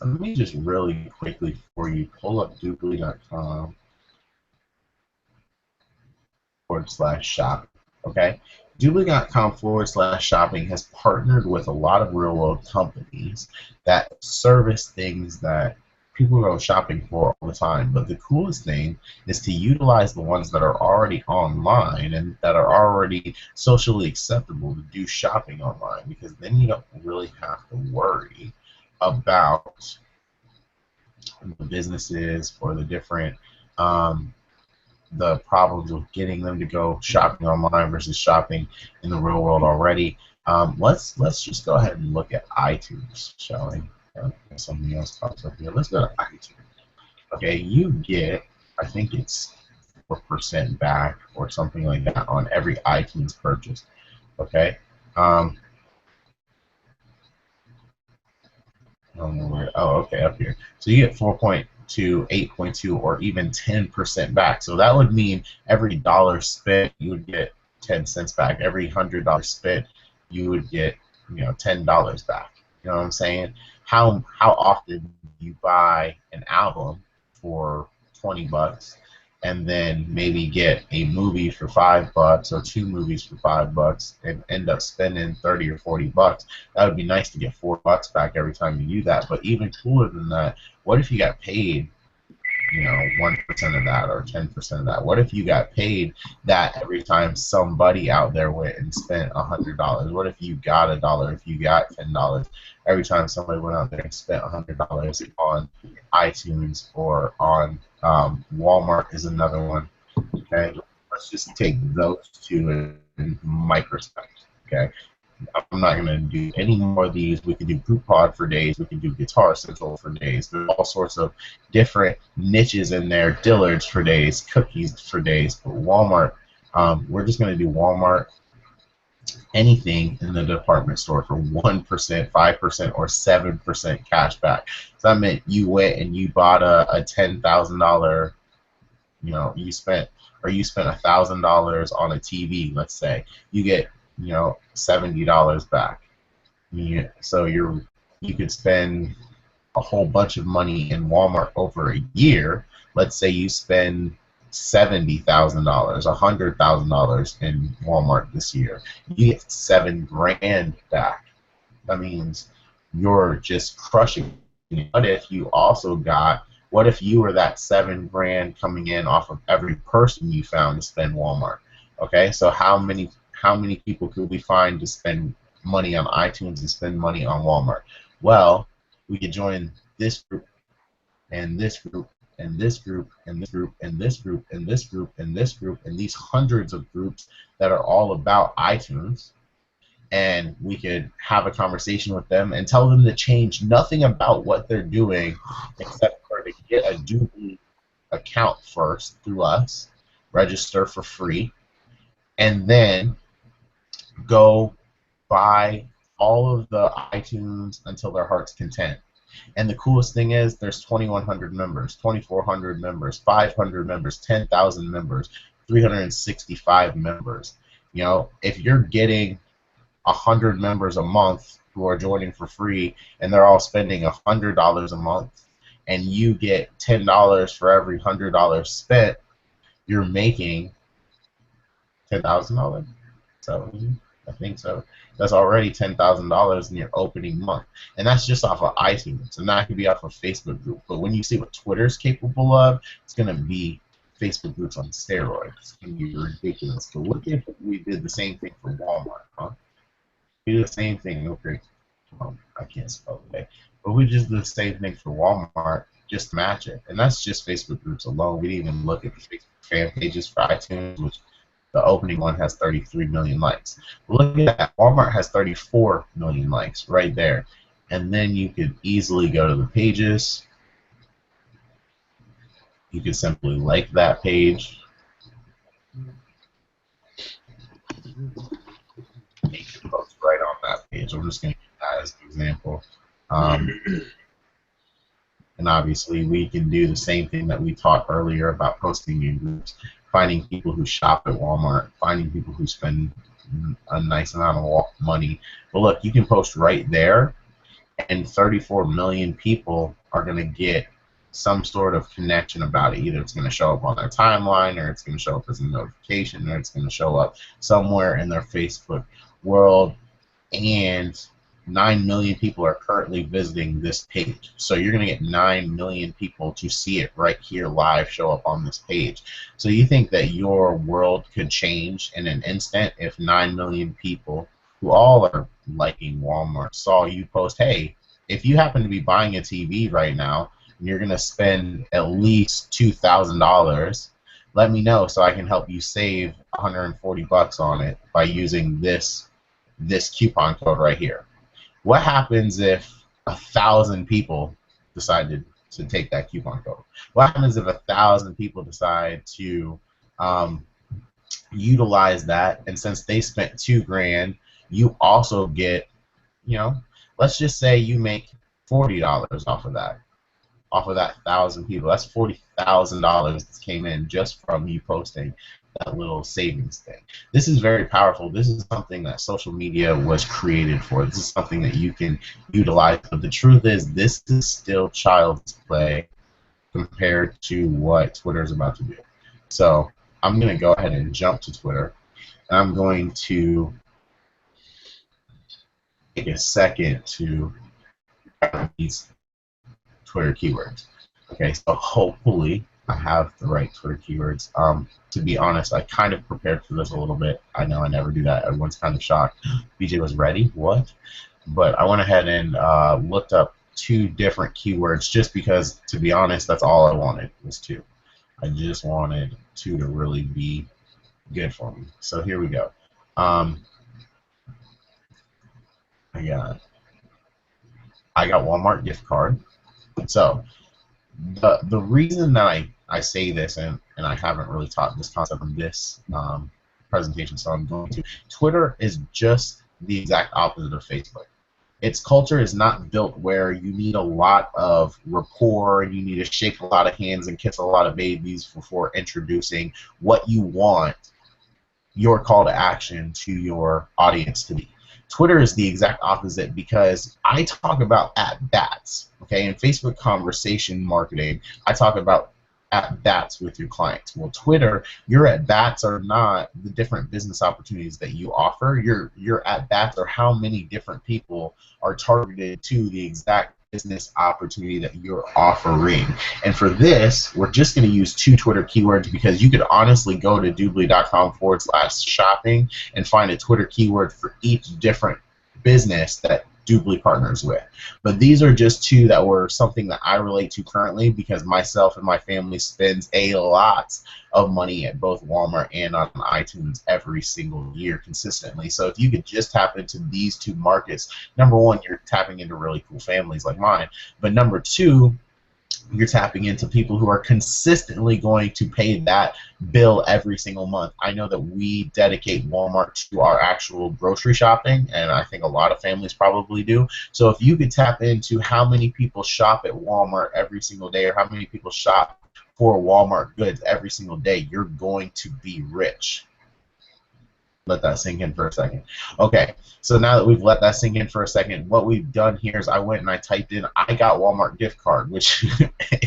me just really quickly for you pull up Dubli.com/shopping. Okay, Dubli.com/shopping has partnered with a lot of real-world companies that service things that people go shopping for all the time. But the coolest thing is to utilize the ones that are already online and that are already socially acceptable to do shopping online, because then you don't really have to worry about the businesses or the different the problems with getting them to go shopping online versus shopping in the real world already. Let's just go ahead and look at iTunes, shall we? Something else pops up here. Let's go to iTunes. Okay, you get, I think it's 4% back or something like that on every iTunes purchase. Okay. I don't know where. Oh, okay, up here. So you get 4.2, 8.2, or even 10% back. So that would mean every dollar spent, you would get 10 cents back. Every $100 spent, you would get, $10 back. You know what I'm saying? How often do you buy an album for $20 and then maybe get a movie for $5 or two movies for $5 and end up spending 30 or $40? That would be nice to get $4 back every time you do that. But even cooler than that, what if you got paid 1% of that or 10% of that? What if you got paid that every time somebody out there went and spent $100? What if you got $1? If you got $10 every time somebody went out there and spent $100 on iTunes or on Walmart is another one. Okay, let's just take those two in microspect. Okay. I'm not going to do any more of these. We can do Group Pod for days. We can do Guitar Central for days. There's all sorts of different niches in there. Dillard's for days. Cookies for days. But Walmart, we're just going to do Walmart, anything in the department store for 1%, 5%, or 7% cash back. So that meant you went and you bought a $10,000, you spent $1,000 on a TV, let's say. You get $70 back. So you could spend a whole bunch of money in Walmart over a year. Let's say you spend $70,000, $100,000 in Walmart this year. You get $7,000 back. That means you're just crushing it. What if you were that $7,000 coming in off of every person you found to spend Walmart? Okay, so how many people could we find to spend money on iTunes and spend money on Walmart? Well, we could join this group and this group and this group and this group and this group and this group and this group and these hundreds of groups that are all about iTunes, and we could have a conversation with them and tell them to change nothing about what they're doing except for to get a Dubli account first through us, register for free, and then go buy all of the iTunes until their heart's content. And the coolest thing is there's 2,100 members, 2,400 members, 500 members, 10,000 members, 365 members. If you're getting 100 members a month who are joining for free and they're all spending $100 a month, and you get $10 for every $100 spent, you're making $10,000. So I think so. That's already $10,000 in your opening month, and that's just off of iTunes, and that could be off of Facebook group. But when you see what Twitter's capable of, it's gonna be Facebook groups on steroids. It's gonna be ridiculous. But what if we did the same thing for Walmart? Huh? We did the same thing. Okay, I can't spell today, but we just did the same thing for Walmart. Just match it, and that's just Facebook groups alone. We didn't even look at the Facebook fan pages for iTunes, which the opening one has 33 million likes. Look at that. Walmart has 34 million likes right there. And then you could easily go to the pages. You could simply like that page. Make your post right on that page. I'm just going to use that as an example. And obviously, we can do the same thing that we taught earlier about posting in groups. Finding people who shop at Walmart, finding people who spend a nice amount of money. But look, you can post right there, and 34 million people are going to get some sort of connection about it. Either it's going to show up on their timeline, or it's going to show up as a notification, or it's going to show up somewhere in their Facebook world. And 9 million people are currently visiting this page. So you're going to get 9 million people to see it right here live show up on this page. So you think that your world could change in an instant if 9 million people who all are liking Walmart saw you post, hey, if you happen to be buying a TV right now and you're going to spend at least $2,000, let me know so I can help you save $140 on it by using this coupon code right here. What happens if 1,000 people decided to take that coupon code? What happens if 1,000 people decide to utilize that, and since they spent $2,000, you also get, let's just say you make $40 off of that. off of that 1,000 people. That's $40,000 that came in just from you posting that little savings thing. This is very powerful. This is something that social media was created for. This is something that you can utilize. But the truth is, this is still child's play compared to what Twitter is about to do. So I'm going to go ahead and jump to Twitter. And I'm going to take a second to these Twitter keywords. Okay, so hopefully I have the right Twitter keywords. To be honest, I kind of prepared for this a little bit. I know I never do that. Everyone's kind of shocked. BJ was ready? What? But I went ahead and looked up 2 different keywords just because, to be honest, that's all I wanted was 2. I just wanted 2 to really be good for me. So here we go. I got Walmart gift card. So the reason that I say this, and I haven't really taught this concept in this presentation, so I'm going to. Twitter is just the exact opposite of Facebook. Its culture is not built where you need a lot of rapport, and you need to shake a lot of hands and kiss a lot of babies before introducing what you want your call to action to your audience to be. Twitter is the exact opposite because I talk about at-bats. Okay, in Facebook conversation marketing, I talk about at-bats with your clients. Well, Twitter, your at-bats are not the different business opportunities that you offer. Your at-bats are how many different people are targeted to the exact business opportunity that you're offering. And for this, we're just going to use 2 Twitter keywords because you could honestly go to dubli.com/shopping and find a Twitter keyword for each different business that Dubli partners with. But these are just 2 that were something that I relate to currently because myself and my family spends a lot of money at both Walmart and on iTunes every single year consistently. So if you could just tap into these 2 markets, number 1, you're tapping into really cool families like mine. But number 2, you're tapping into people who are consistently going to pay that bill every single month. I know that we dedicate Walmart to our actual grocery shopping, and I think a lot of families probably do. So if you could tap into how many people shop at Walmart every single day or how many people shop for Walmart goods every single day, you're going to be rich. Let that sink in for a second. Okay, so now that we've let that sink in for a second, what we've done here is I went and I typed in, I got Walmart gift card, which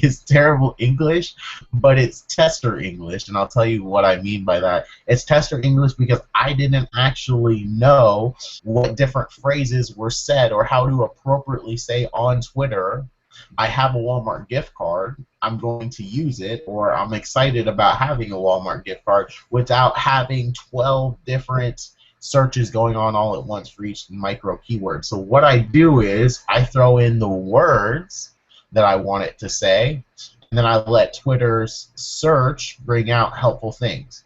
is terrible English, but it's tester English, and I'll tell you what I mean by that. It's tester English because I didn't actually know what different phrases were said or how to appropriately say on Twitter, I have a Walmart gift card, I'm going to use it, or I'm excited about having a Walmart gift card without having 12 different searches going on all at once for each micro keyword. So what I do is I throw in the words that I want it to say, and then I let Twitter's search bring out helpful things.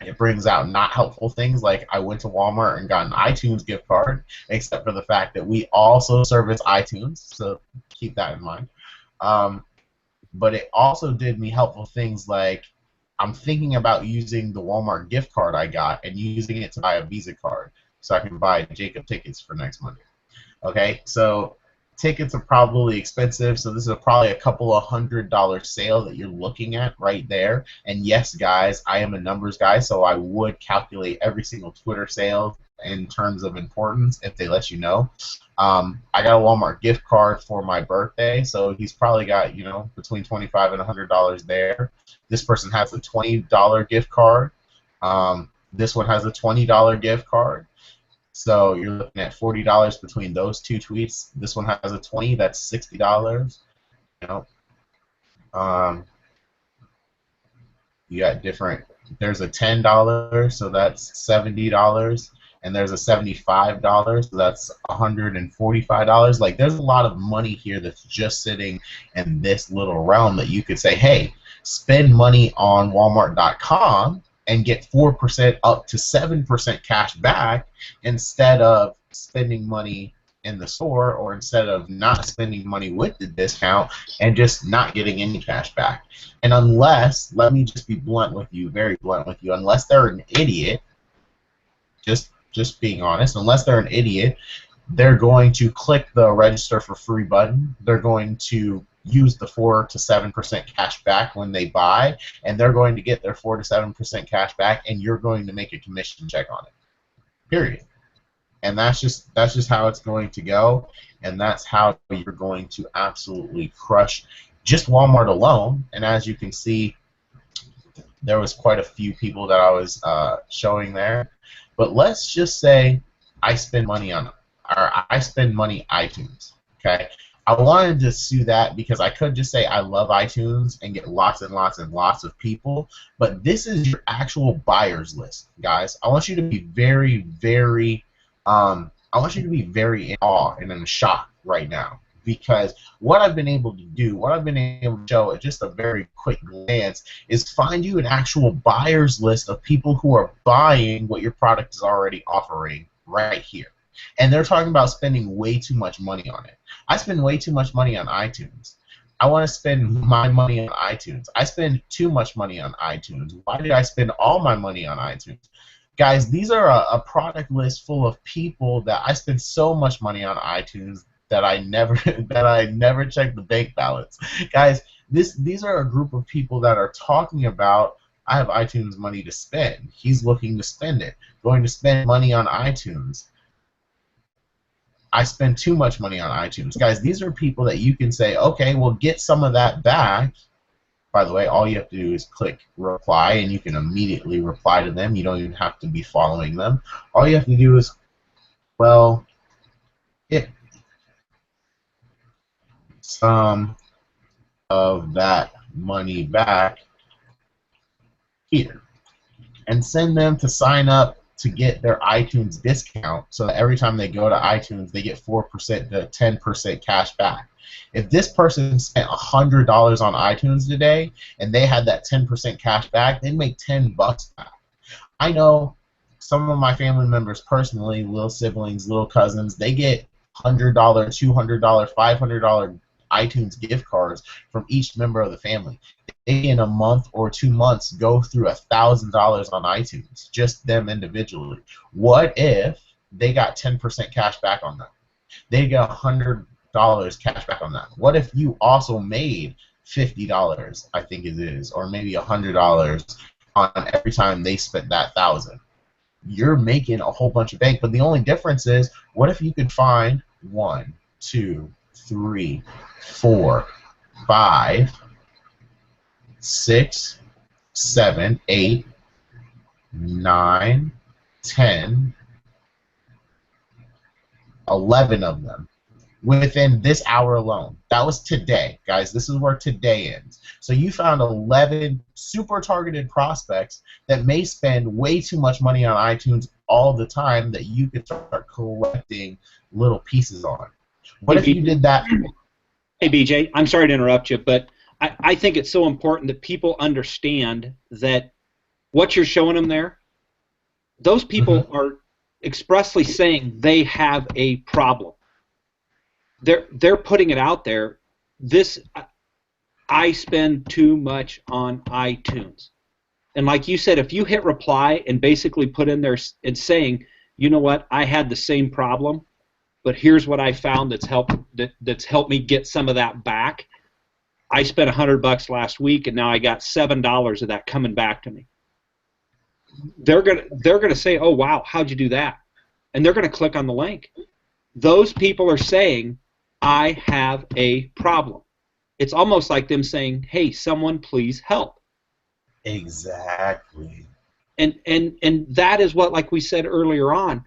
It brings out not helpful things like I went to Walmart and got an iTunes gift card, except for the fact that we also service iTunes, so keep that in mind. But it also did me helpful things like I'm thinking about using the Walmart gift card I got and using it to buy a Visa card so I can buy Jacob tickets for next Monday. Okay, so tickets are probably expensive, so this is probably a couple of $100 sale that you're looking at right there. And yes, guys, I am a numbers guy, so I would calculate every single Twitter sale in terms of importance if they let you know. I got a Walmart gift card for my birthday, so he's probably got, you know, between $25 and $100 there. This person has a $20 gift card. This one has a $20 gift card. So you're looking at $40 between those 2 tweets. This one has a 20, that's $60. You know, you got different. There's a $10, so that's $70, and there's a $75, so that's $145. Like, there's a lot of money here that's just sitting in this little realm that you could say, hey, spend money on Walmart.com and get 4% up to 7% cash back instead of spending money in the store, or instead of not spending money with the discount and just not getting any cash back. And unless, let me just be blunt with you, very blunt with you, unless they're an idiot, just being honest, unless they're an idiot, they're going to click the register for free button. They're going to use the 4 to 7% cash back when they buy, and they're going to get their 4 to 7% cash back, and you're going to make a commission check on it. Period. And that's just how it's going to go, and that's how you're going to absolutely crush just Walmart alone. And as you can see, there was quite a few people that I was showing there. But let's just say I spend money iTunes. Okay, I wanted to do that because I could just say I love iTunes and get lots and lots and lots of people. But this is your actual buyers list, guys. I want you to be very, very I want you to be very in awe and in shock right now, because what I've been able to do, what I've been able to show at just a very quick glance, is find you an actual buyers list of people who are buying what your product is already offering right here. And they're talking about spending way too much money on it. I spend way too much money on iTunes. I want to spend my money on iTunes. I spend too much money on iTunes. Why did I spend all my money on iTunes? Guys, these are a product list full of people that I spend so much money on iTunes that I never check the bank balance. Guys, these are a group of people that are talking about, I have iTunes money to spend. He's looking to spend it. Going to spend money on iTunes. I spend too much money on iTunes. Guys, these are people that you can say, okay, well, get some of that back. By the way, all you have to do is click reply, and you can immediately reply to them. You don't even have to be following them. All you have to do is, well, get some of that money back here, and send them to sign up to get their iTunes discount, so that every time they go to iTunes, they get 4% to 10% cash back. If this person spent $100 on iTunes today and they had that 10% cash back, they'd make $10 back. I know some of my family members personally, little siblings, little cousins, they get $100, $200, $500 iTunes gift cards from each member of the family. They, in a month or 2 months, go through $1,000 on iTunes, just them individually. What if they got 10% cash back on that? They get $100 cash back on that. What if you also made $50, I think it is, or maybe $100 on every time they spent that $1,000? You're making a whole bunch of bank, but the only difference is, what if you could find 1, 2, 3, 4, 5, 6, 7, 8, 9, 10, 11 of them within this hour alone. That was today, guys. This is where today ends. So you found 11 super targeted prospects that may spend way too much money on iTunes all the time that you could start collecting little pieces on. What if you did that? Hey, BJ, I'm sorry to interrupt you, but I think it's so important that people understand that what you're showing them there, those people are expressly saying they have a problem. They're putting it out there. I spend too much on iTunes. And like you said, if you hit reply and basically put in there and saying, you know what, I had the same problem, but here's what I found that's helped me get some of that back. I spent $100 last week, and now I got $7 of that coming back to me. They're gonna say, oh wow, how'd you do that? And they're gonna click on the link. Those people are saying, I have a problem. It's almost like them saying, hey, someone please help. Exactly. And that is what, like we said earlier on,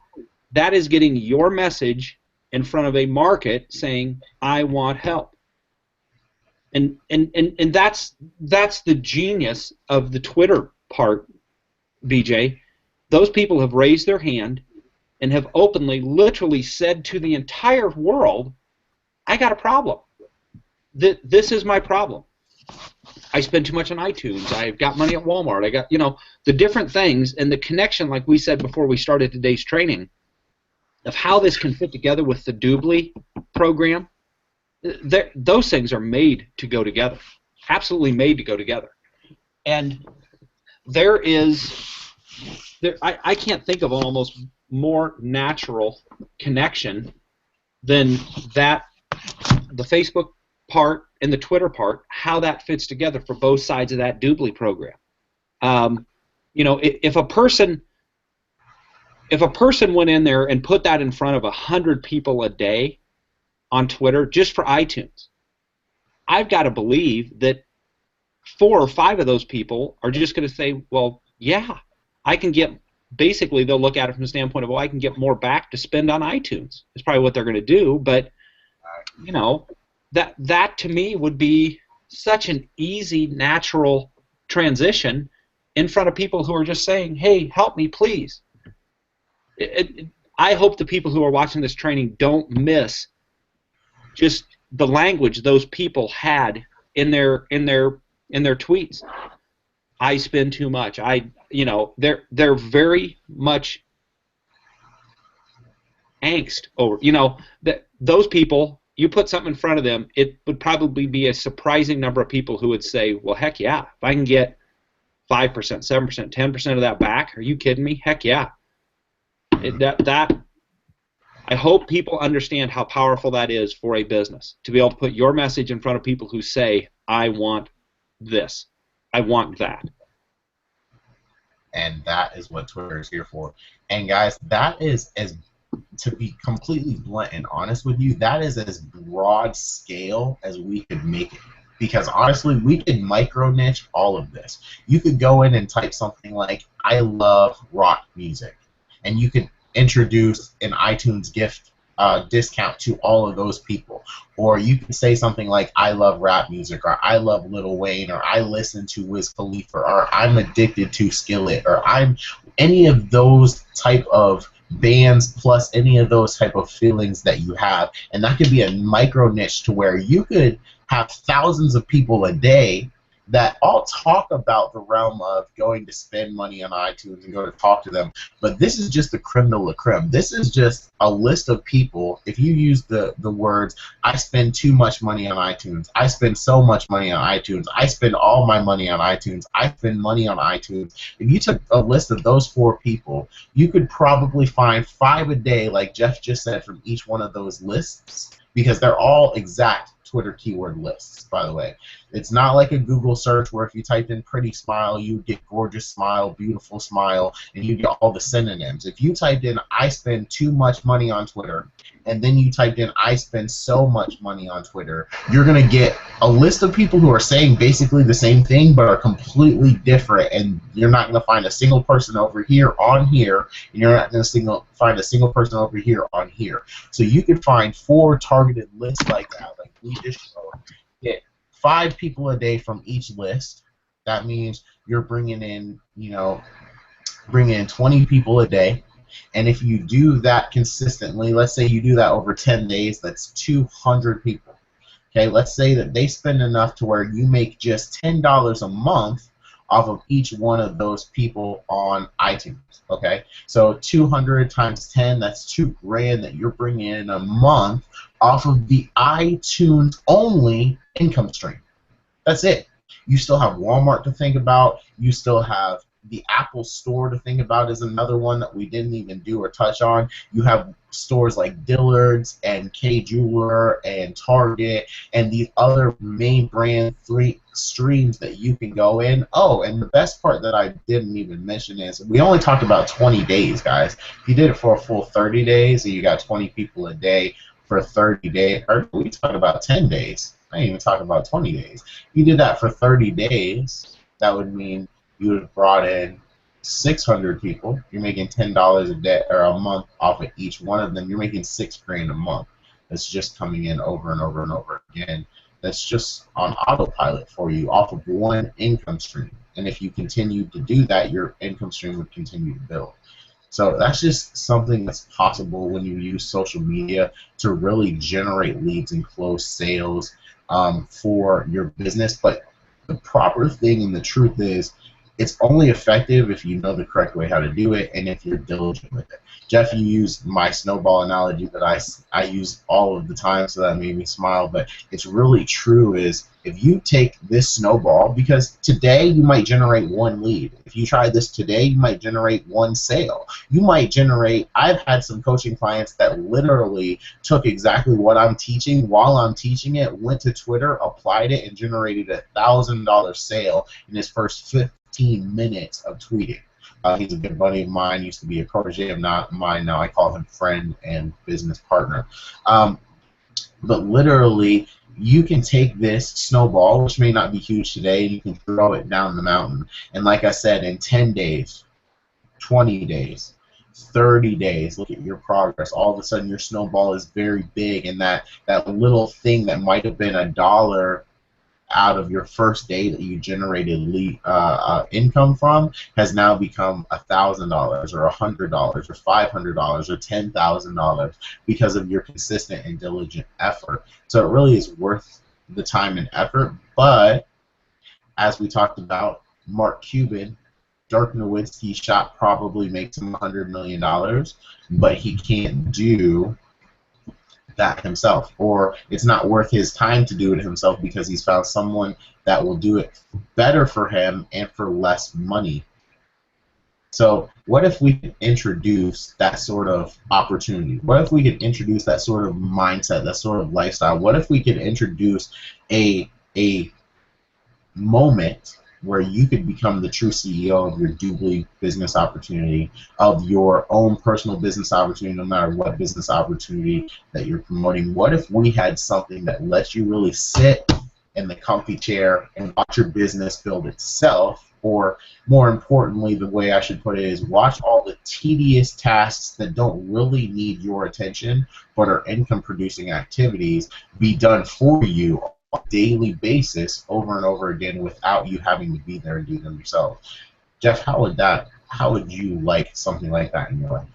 that is getting your message in front of a market saying, I want help. And that's the genius of the Twitter part, BJ. Those people have raised their hand and have openly, literally said to the entire world, I got a problem. This is my problem. I spend too much on iTunes. I've got money at Walmart. I got, the different things, and the connection, like we said before we started today's training, of how this can fit together with the Dubli program. Those things are made to go together. Absolutely made to go together. And I can't think of an almost more natural connection than that, the Facebook part and the Twitter part, how that fits together for both sides of that Dubli program. You know, if a person went in there and put that in front of 100 people a day on Twitter just for iTunes, I've got to believe that 4 or 5 of those people are just going to say, well, yeah, I can get, basically they'll look at it from the standpoint of, well, I can get more back to spend on iTunes. It's probably what they're going to do, but, you know, that to me would be such an easy, natural transition in front of people who are just saying, hey, help me, please. I hope the people who are watching this training don't miss just the language those people had in their tweets. I spend too much. You know, they're very much angst over, you know, that those people, you put something in front of them, it would probably be a surprising number of people who would say, well, heck yeah, if I can get 5%, 7%, 10% of that back, are you kidding me? Heck yeah. I hope people understand how powerful that is for a business, to be able to put your message in front of people who say, I want this, I want that. And that is what Twitter is here for. And guys, that is, as to be completely blunt and honest with you, that is as broad scale as we could make it. Because honestly, we could micro niche all of this. You could go in and type something like, I love rock music. And you could introduce an iTunes gift discount to all of those people. Or you can say something like, I love rap music, or I love Lil Wayne, or I listen to Wiz Khalifa, or I'm addicted to Skillet, or I'm any of those type of bands plus any of those type of feelings that you have. And that could be a micro niche to where you could have thousands of people a day that all talk about the realm of going to spend money on iTunes and go to talk to them. But this is just the creme de la creme. This is just a list of people. If you use the words, I spend too much money on iTunes, I spend so much money on iTunes, I spend all my money on iTunes, I spend money on iTunes. If you took a list of those 4 people, you could probably find 5 a day, like Jeff just said, from each one of those lists, because they're all exact Twitter keyword lists, by the way. It's not like a Google search where if you typed in pretty smile, you get gorgeous smile, beautiful smile, and you get all the synonyms. If you typed in I spend too much money on Twitter, and then you typed in I spend so much money on Twitter, you're going to get a list of people who are saying basically the same thing but are completely different, and you're not going to find a single person over here on here, and you're not going to find a single person over here on here. So you could find 4 targeted lists like that, like we just showed. Get 5 people a day from each list. That means you're bringing in, you know, 20 people a day. And if you do that consistently, let's say you do that over 10 days, that's 200 people. Okay, let's say that they spend enough to where you make just $10 a month off of each one of those people on iTunes. Okay, so 200 times 10, that's $2,000 that you're bringing in a month off of the iTunes only income stream. That's it. You still have Walmart to think about. You still have the Apple Store to think about, is another one that we didn't even do or touch on. You have stores like Dillard's and K Jeweler and Target and these other main brand 3 streams that you can go in. Oh, and the best part that I didn't even mention is we only talked about 20 days, guys. If you did it for a full 30 days and you got 20 people a day for 30 days, or we talked about 10 days. I ain't even talking about 20 days. If you did that for 30 days, that would mean you would have brought in 600 people. You're making $10 a day or a month off of each one of them. You're making $6,000 a month. That's just coming in over and over and over again. That's just on autopilot for you off of one income stream. And if you continue to do that, your income stream would continue to build. So that's just something that's possible when you use social media to really generate leads and close sales for your business. But the proper thing and the truth is, It's only effective if you know the correct way how to do it and if you're diligent with it. Jeff, you used my snowball analogy that I use all of the time, so that made me smile, but it's really true is if you take this snowball, because today you might generate one lead. If you try this today, you might generate one sale. You might generate, I've had some coaching clients that literally took exactly what I'm teaching while I'm teaching it, went to Twitter, applied it, and generated $1,000 sale in his first 15 minutes of tweeting. He's a good buddy of mine, used to be a protege of mine, now I call him friend and business partner. But literally, you can take this snowball, which may not be huge today, and you can throw it down the mountain. And like I said, in 10 days, 20 days, 30 days, look at your progress. All of a sudden, your snowball is very big, and that little thing that might have been $1 out of your first day that you generated income from has now become $1,000 or $100 or $500 or $10,000 because of your consistent and diligent effort. So it really is worth the time and effort. But as we talked about, Mark Cuban, Dirk Nowitzki shot probably makes him $100 million, but he can't do that himself, or it's not worth his time to do it himself because he's found someone that will do it better for him and for less money. So what if we could introduce that sort of opportunity? What if we could introduce that sort of mindset, that sort of lifestyle? What if we could introduce a moment where you could become the true CEO of your Dubli business opportunity, of your own personal business opportunity, no matter what business opportunity that you're promoting? What if we had something that lets you really sit in the comfy chair and watch your business build itself? Or more importantly, the way I should put it is watch all the tedious tasks that don't really need your attention but are income producing activities be done for you on a daily basis over and over again without you having to be there and do them yourself. Jeff, how would you like something like that in your life?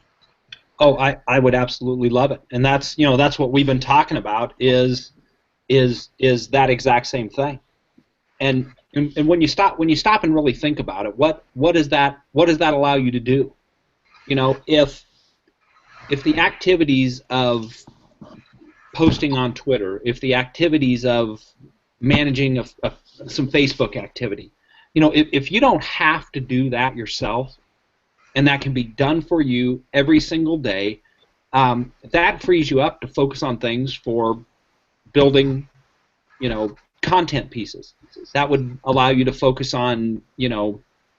Oh, I would absolutely love it, and that's that's what we've been talking about is that exact same thing. And when you stop and really think about it, what does that allow you to do? If the activities of posting on Twitter, if the activities of managing some Facebook activity, if you don't have to do that yourself, and that can be done for you every single day, that frees you up to focus on things for building, content pieces. That would allow you to focus on,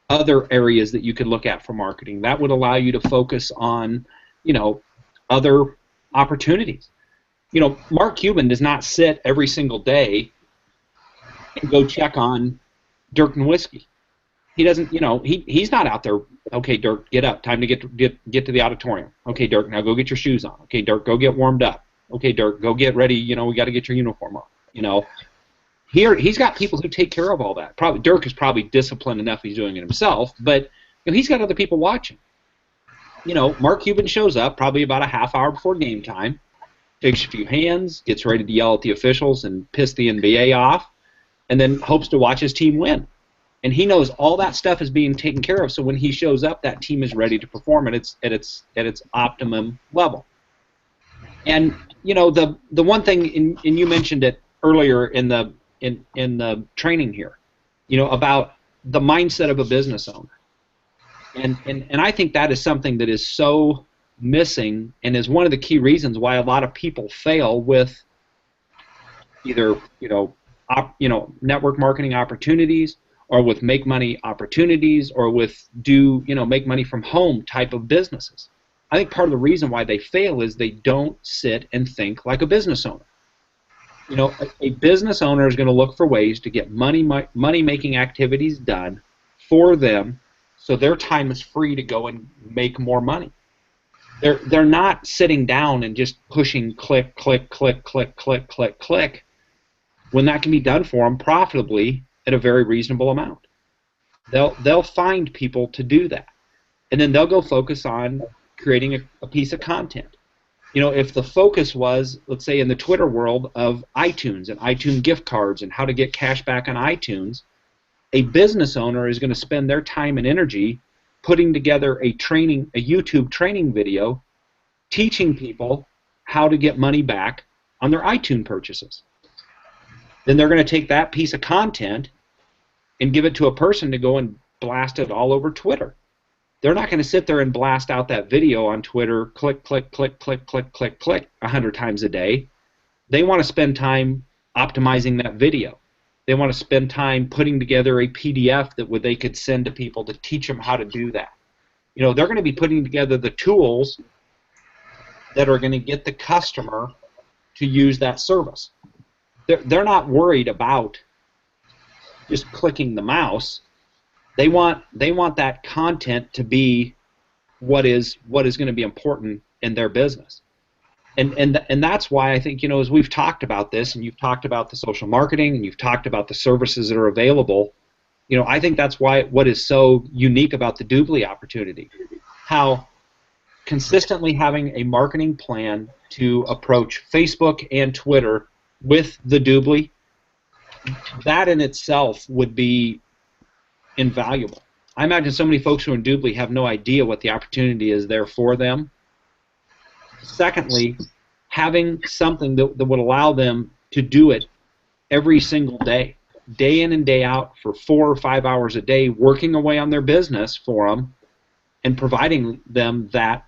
other areas that you could look at for marketing. That would allow you to focus on, other opportunities. Mark Cuban does not sit every single day and go check on Dirk Nowitzki. He doesn't, he's not out there. Okay, Dirk, get up. Time to get to the auditorium. Okay, Dirk, now go get your shoes on. Okay, Dirk, go get warmed up. Okay, Dirk, go get ready. We got to get your uniform on. Here he's got people who take care of all that. Probably Dirk is probably disciplined enough he's doing it himself, but he's got other people watching. Mark Cuban shows up probably about a half hour before game time, takes a few hands, gets ready to yell at the officials and piss the NBA off, and then hopes to watch his team win. And he knows all that stuff is being taken care of, so when he shows up, that team is ready to perform at its optimum level. And the one thing, and you mentioned it earlier in the training here, about the mindset of a business owner. And I think that is something that is so missing and is one of the key reasons why a lot of people fail with either network marketing opportunities, or with make money opportunities, or with make money from home type of businesses. I think part of the reason why they fail is they don't sit and think like a business owner. A business owner is going to look for ways to get money-making activities done for them, so their time is free to go and make more money. They're not sitting down and just pushing click, click, click, click, click, click, click, when that can be done for them profitably at a very reasonable amount. They'll find people to do that, and then they'll go focus on creating a piece of content. If the focus was, let's say in the Twitter world, of iTunes and iTunes gift cards and how to get cash back on iTunes, a business owner is going to spend their time and energy putting together a YouTube training video teaching people how to get money back on their iTunes purchases. Then they're going to take that piece of content and give it to a person to go and blast it all over Twitter. They're not going to sit there and blast out that video on Twitter, click, click, click, click, click, click, click, 100 times a day. They want to spend time optimizing that video. They want to spend time putting together a PDF that they could send to people to teach them how to do that. You know, they're going to be putting together the tools that are going to get the customer to use that service. They're not worried about just clicking the mouse. They want that content to be what is going to be important in their business. And that's why I think, you know, as we've talked about this, and you've talked about the social marketing, and you've talked about the services that are available, you know, I think that's why what is so unique about the Dubli opportunity, how consistently having a marketing plan to approach Facebook and Twitter with the Dubli, that in itself would be invaluable. I imagine so many folks who are in Dubli have no idea what the opportunity is there for them. Secondly, having something that would allow them to do it every single day, day in and day out for 4 or 5 hours a day, working away on their business for them and providing them that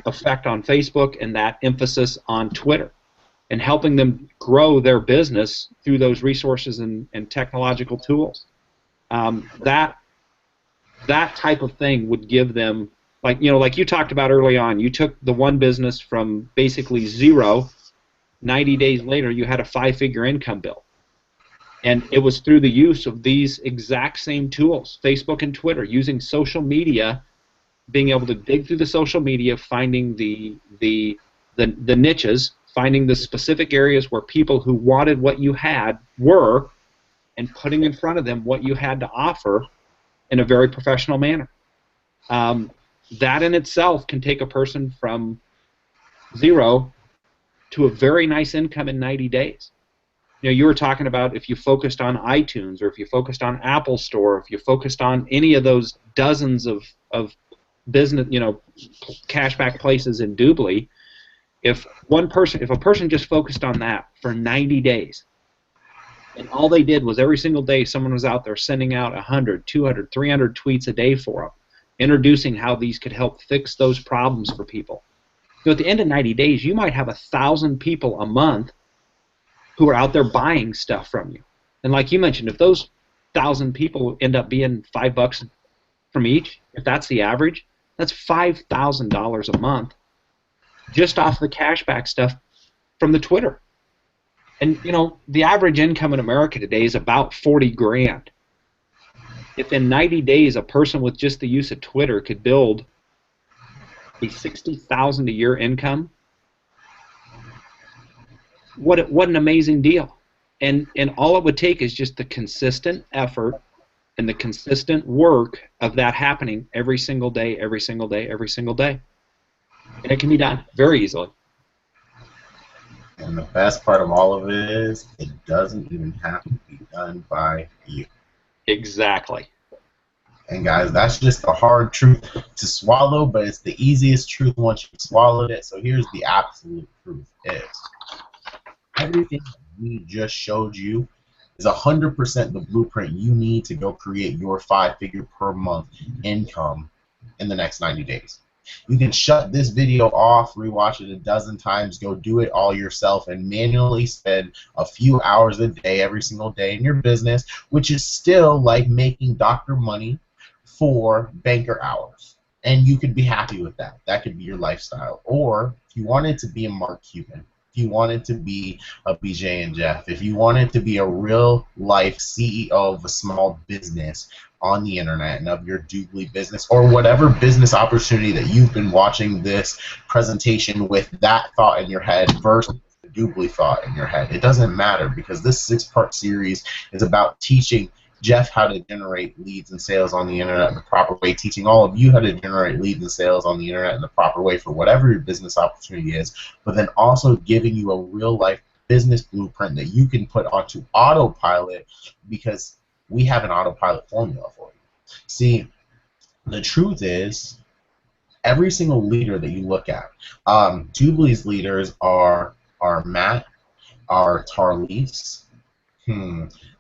effect on Facebook and that emphasis on Twitter, and helping them grow their business through those resources and technological tools. That type of thing would give them, like you talked about early on, you took the one business from basically zero. 90 days later, you had a 5-figure income bill. And it was through the use of these exact same tools, Facebook and Twitter, using social media, being able to dig through the social media, finding the niches, finding the specific areas where people who wanted what you had were, and putting in front of them what you had to offer in a very professional manner. That in itself can take a person from zero to a very nice income in 90 days. You know, you were talking about if you focused on iTunes, or if you focused on Apple Store, if you focused on any of those dozens of business, you know, cashback places in Dubli. If a person just focused on that for 90 days, and all they did was every single day someone was out there sending out 100, 200, 300 tweets a day for them, introducing how these could help fix those problems for people. So at the end of 90 days, you might have 1,000 people a month who are out there buying stuff from you. And like you mentioned, if those 1,000 people end up being $5 from each, if that's the average, that's $5,000 a month just off the cashback stuff from the Twitter. And you know, the average income in America today is about 40 grand. If in 90 days a person with just the use of Twitter could build a $60,000 a year income, what an amazing deal. And all it would take is just the consistent effort and the consistent work of that happening every single day, every single day, every single day. And it can be done very easily. And the best part of all of it is it doesn't even have to be done by you. Exactly. And guys, that's just a hard truth to swallow, but it's the easiest truth once you've swallowed it. So here's the absolute truth is everything we just showed you is 100% the blueprint you need to go create your 5-figure per month income in the next 90 days. You can shut this video off, rewatch it a dozen times, go do it all yourself, and manually spend a few hours a day every single day in your business, which is still like making doctor money for banker hours. And you could be happy with that. That could be your lifestyle. Or if you wanted to be a Mark Cuban, if you wanted to be a BJ and Jeff, if you wanted to be a real life CEO of a small business on the internet and of your Dubli business, or whatever business opportunity that you've been watching this presentation with that thought in your head versus the Dubli thought in your head, it doesn't matter, because this 6-part series is about teaching Jeff how to generate leads and sales on the internet in the proper way, teaching all of you how to generate leads and sales on the internet in the proper way for whatever your business opportunity is, but then also giving you a real life business blueprint that you can put onto autopilot, because we have an autopilot formula for you. See, the truth is, every single leader that you look at, Dubli's leaders are Matt, are Tarlise,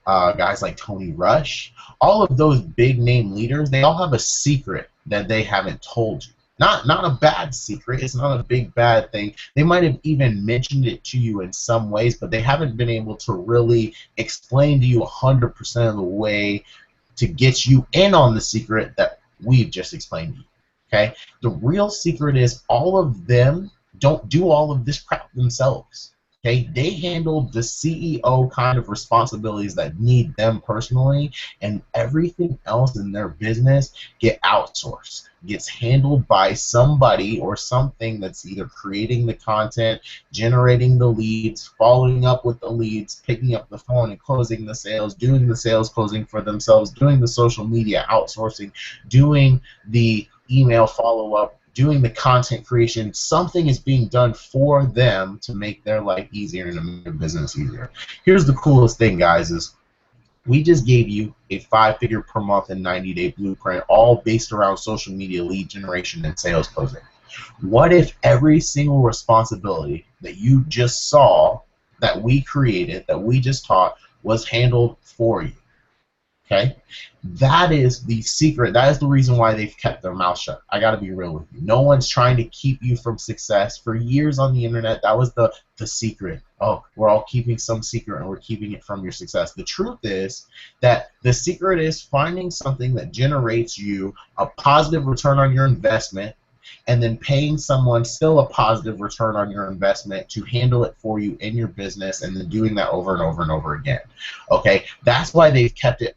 guys like Tony Rush, all of those big name leaders, they all have a secret that they haven't told you. Not a bad secret. It's not a big bad thing. They might have even mentioned it to you in some ways, but they haven't been able to really explain to you 100% of the way to get you in on the secret that we've just explained to you. Okay? The real secret is all of them don't do all of this crap themselves. Okay, they handle the CEO kind of responsibilities that need them personally, and everything else in their business gets handled by somebody or something that's either creating the content, generating the leads, following up with the leads, picking up the phone and closing the sales, doing the sales closing for themselves, doing the social media outsourcing, doing the email follow-up, doing the content creation. Something is being done for them to make their life easier and to make their business easier. Here's the coolest thing, guys, is we just gave you a 5-figure per month and 90-day blueprint, all based around social media lead generation and sales closing. What if every single responsibility that you just saw, that we created, that we just taught, was handled for you? Okay? That is the secret. That is the reason why they've kept their mouth shut. I got to be real with you. No one's trying to keep you from success. For years on the internet, that was the secret. Oh, we're all keeping some secret and we're keeping it from your success. The truth is that the secret is finding something that generates you a positive return on your investment, and then paying someone still a positive return on your investment to handle it for you in your business, and then doing that over and over and over again. Okay? That's why they've kept it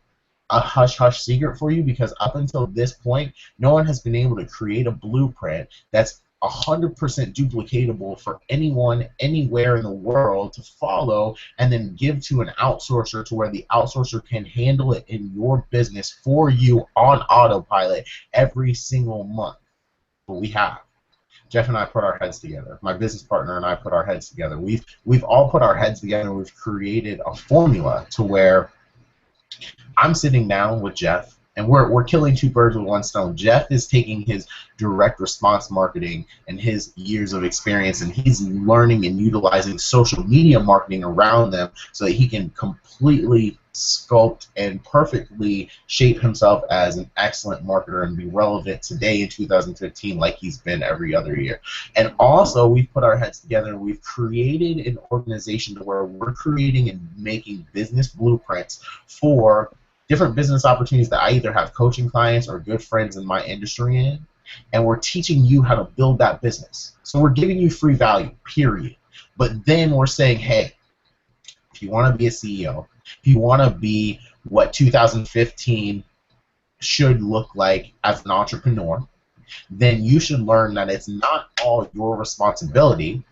a hush-hush secret for you, because up until this point, no one has been able to create a blueprint that's 100% duplicatable for anyone, anywhere in the world to follow and then give to an outsourcer, to where the outsourcer can handle it in your business for you on autopilot every single month. But we have. Jeff and I put our heads together. My business partner and I put our heads together. We've all put our heads together, and we've created a formula to where I'm sitting down with Jeff, and we're killing two birds with one stone. Jeff is taking his direct response marketing and his years of experience, and he's learning and utilizing social media marketing around them so that he can completely sculpt and perfectly shape himself as an excellent marketer and be relevant today in 2015 like he's been every other year. And also, we've put our heads together and we've created an organization to where we're creating and making business blueprints for different business opportunities that I either have coaching clients or good friends in my industry in, and we're teaching you how to build that business. So we're giving you free value, period. But then we're saying, hey, if you want to be a CEO, if you want to be what 2015 should look like as an entrepreneur, then you should learn that it's not all your responsibility,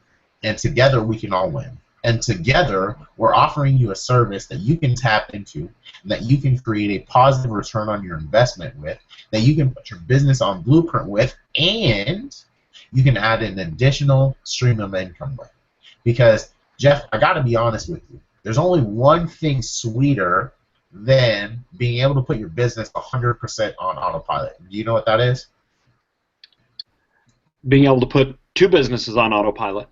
and together we can all win. And together, we're offering you a service that you can tap into, that you can create a positive return on your investment with, that you can put your business on blueprint with, and you can add an additional stream of income with. Because, Jeff, I got to be honest with you. There's only one thing sweeter than being able to put your business 100% on autopilot. Do you know what that is? Being able to put two businesses on autopilot.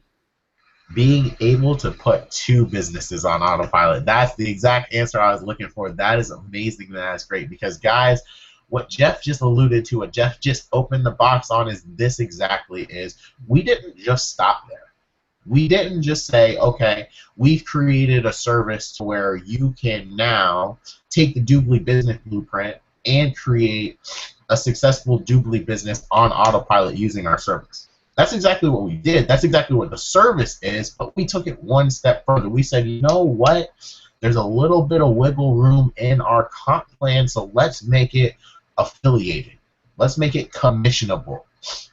Being able to put two businesses on autopilot. That's the exact answer I was looking for. That is amazing. That's great. Because, guys, what Jeff just alluded to, what Jeff just opened the box on is this exactly is we didn't just stop there. We didn't just say, okay, we've created a service to where you can now take the Dubli business blueprint and create a successful Dubli business on autopilot using our service. That's exactly what we did. That's exactly what the service is, but we took it one step further. We said, you know what? There's a little bit of wiggle room in our comp plan, so let's make it affiliated. Let's make it commissionable.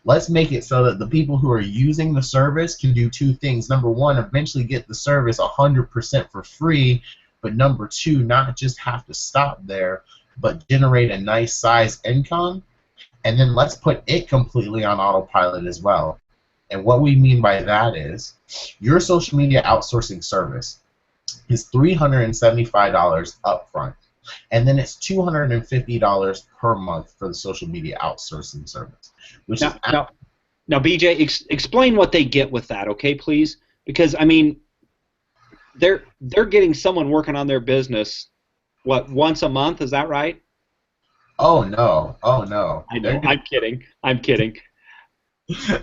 Let's make it so that the people who are using the service can do two things. Number one, eventually get the service 100% for free, but number two, not just have to stop there, but generate a nice size income. And then let's put it completely on autopilot as well. And what we mean by that is your social media outsourcing service is $375 upfront. And then it's $250 per month for the social media outsourcing service, which is now, BJ, explain what they get with that, okay, please? Because I mean, they're getting someone working on their business, what, once a month? Is that right? oh no, oh no. I know. I'm kidding. I'm kidding.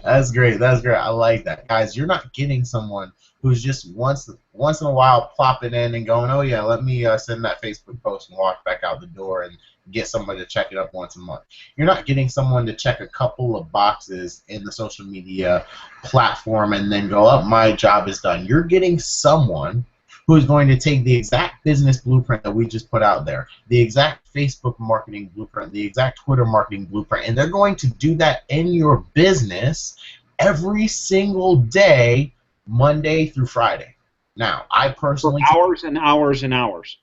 That's great. That's great. I like that, guys. You're not getting someone who's just once in a while plopping in and going, "Oh yeah, let me send that Facebook post and walk back out the door and get somebody to check it up once a month." You're not getting someone to check a couple of boxes in the social media platform and then go, "Oh, my job is done." You're getting someone who is going to take the exact business blueprint that we just put out there, the exact Facebook marketing blueprint, the exact Twitter marketing blueprint, and they're going to do that in your business every single day, Monday through Friday. Now, I personally... For hours and hours and hours.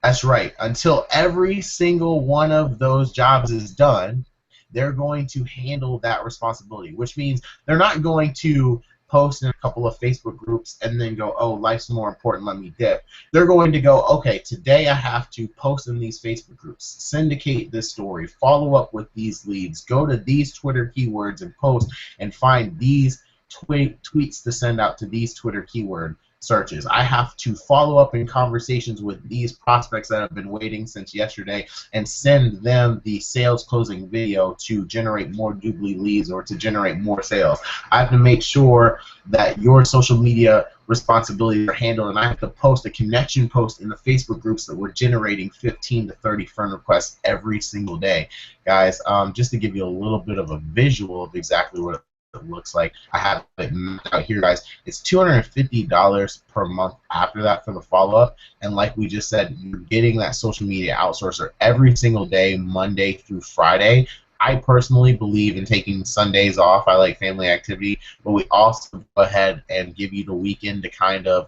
That's right. Until every single one of those jobs is done, they're going to handle that responsibility, which means they're not going to post in a couple of Facebook groups and then go, "Oh, life's more important, let me dip." They're going to go, "Okay, today I have to post in these Facebook groups, syndicate this story, follow up with these leads, go to these Twitter keywords and post and find these tweets to send out to these Twitter keyword searches. I have to follow up in conversations with these prospects that have been waiting since yesterday and send them the sales closing video to generate more Dubli leads or to generate more sales. I have to make sure that your social media responsibilities are handled, and I have to post a connection post in the Facebook groups that we're generating 15 to 30 friend requests every single day." Guys, just to give you a little bit of a visual of exactly what it looks like, I have it mapped out here, guys. It's $250 per month after that for the follow-up, and like we just said, you're getting that social media outsourcer every single day, Monday through Friday. I personally believe in taking Sundays off. I like family activity, but we also go ahead and give you the weekend to kind of